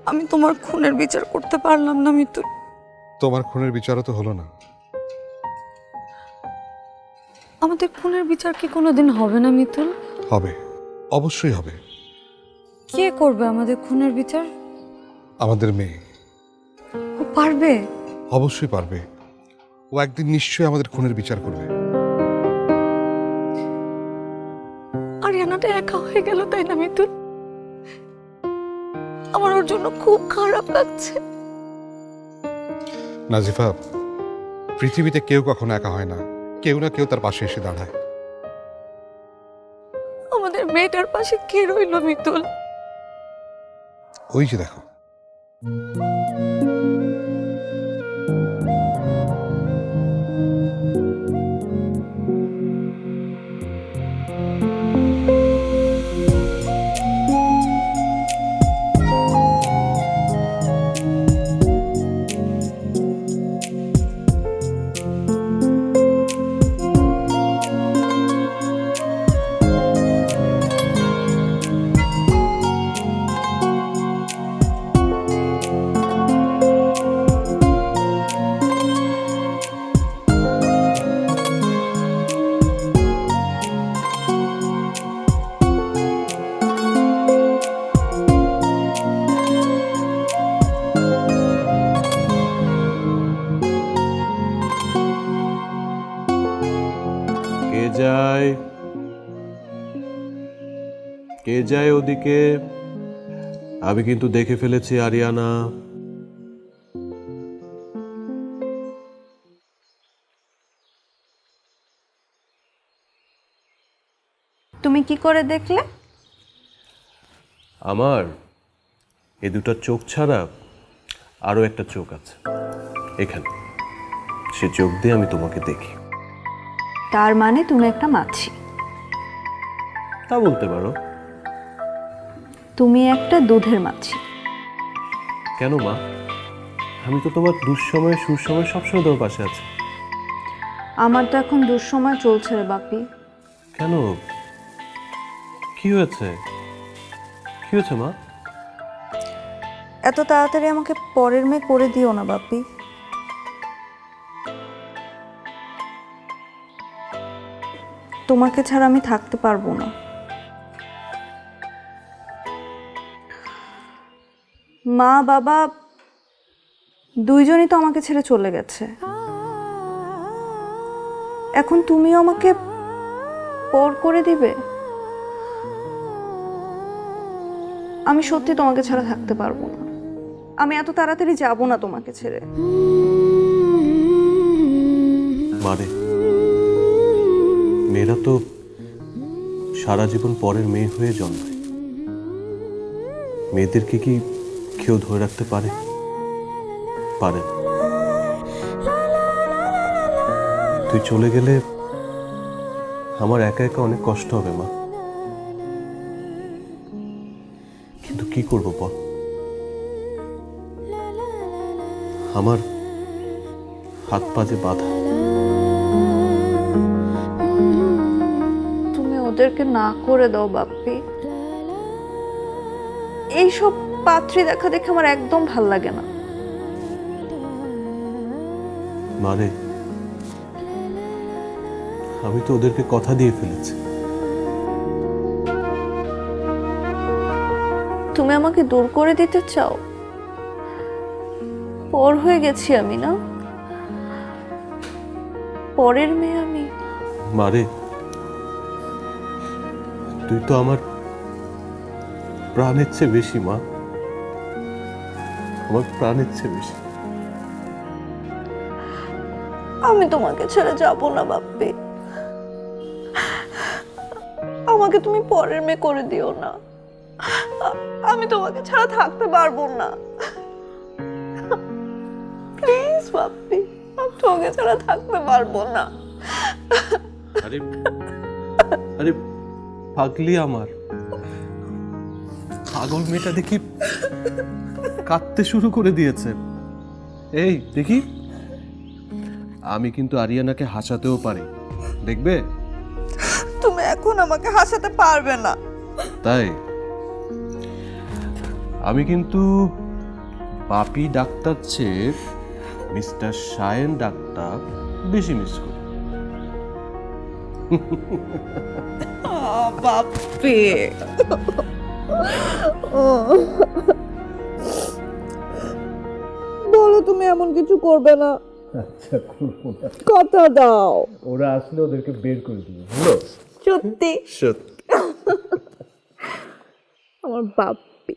আমি তোমার খুনের বিচার করতে পারলাম না মিতুল। তোমার খুনের বিচারও তো হলো না। আমাদের খুনের বিচার কি কোনোদিন হবে না মিতুল? হবে, অবশ্যই হবে। কে করবে আমাদের খুনের বিচার? আমাদের মেয়ে। ও পারবে? অবশ্যই পারবে। ও একদিন নিশ্চয়ই আমাদের খুনের বিচার করবে। আরিয়ানাটা একা হয়ে গেল তাই না মিতুল? আমার ওর জন্য খুব খারাপ লাগছে। নাজিফা, পৃথিবীতে কেউ কখনো একা হয় না, কেউ না কেউ তার পাশে এসে দাঁড়ায়। আমাদের মেয়েটার পাশে কে রইল মিতুল? ওই যে দেখো। কে যায়? কে যায় ওদিকে? আমি কিন্তু দেখে ফেলেছি আরিয়ানা। তুমি কি করে দেখলে? আমার এই দুটো চোখ ছাড়া আরো একটা চোখ আছে এখানে, সে চোখ দিয়ে আমি তোমাকে দেখি। তার মানে তুমি একটা মাছি। তা বলতে পারো। তুমি একটা দুধের মাছি। কেন মা? আমি তো তোমার দুঃসময়ে সুসময়ে সবসময় তোমার পাশে আছি। আমার তো এখন দুঃসময় চলছে রে বাপি। কেন? কি হয়েছে? কি হয়েছে মা? এত তাড়াতাড়ি আমাকে পরের মেয়ে করে দিও না বাপি। তোমাকে ছাড়া আমি থাকতে পারবো না। মা বাবা দুইজনই তো আমাকে ছেড়ে চলে গেছে। এখন তুমিও আমাকে পর করে দিবে? আমি সত্যি তোমাকে ছাড়া থাকতে পারবো না। আমি এত তাড়াতাড়ি যাব না তোমাকে ছেড়ে। মারে, মেয়েরা তো সারা জীবন পরের মেয়ে হয়ে জন্মায়। মেয়েদেরকে কি কেউ ধরে রাখতে পারে? পারে না। তুই চলে গেলে আমার একা একা অনেক কষ্ট হবে মা, কিন্তু কি করবো বল? আমার হাত পা যে বাঁধা। তুমি ওদেরকে না করে দাও বাপ্পি। এইসব পাত্রী দেখা দেখে আমার একদম ভাল লাগে না। মারে, আমি তো ওদেরকে কথা দিয়ে ফেলেছি। তুমি আমাকে দূর করে দিতে চাও? পর হয়ে গেছি আমি না? পরের মেয়ে আমি। মারে, তুই তো আমার প্রাণের চেয়ে বেশি মা, আমার প্রাণের চেয়ে বেশি। আমি তোমাকে ছেড়ে যাব না বাপ্পি। আমাকে তুমি পরের মেয়ে করে দিও না। আমি তোমাকে ছাড়া থাকতে পারবো না। প্লিজ বাপ্পি, আমি তোমাকে ছাড়া থাকতে পারবো না। আরে আরে পাগলি আমার, পাগল মেয়েটা দেখি কাঁদতে শুরু করে দিয়েছে। এই দেখি, আমি কিন্তু আরিয়ানাকে হাসাতেও পারি, দেখবে? তুমি এখন আমাকে হাসাতে পারবে না। তাই আমি কিন্তু বাপি ডাক্তার চেয়ে মিস্টার সায়েন ডাক্তার বেশি মিস করি। বাপ্পি, বলো তুমি এমন কিছু করবে না। আচ্ছা, করবো না। কথা দাও। ওরা আসলে ওদেরকে বের করে দিবে, বুঝলো? সত্যি? সত্যি। আমার বাপ্পি।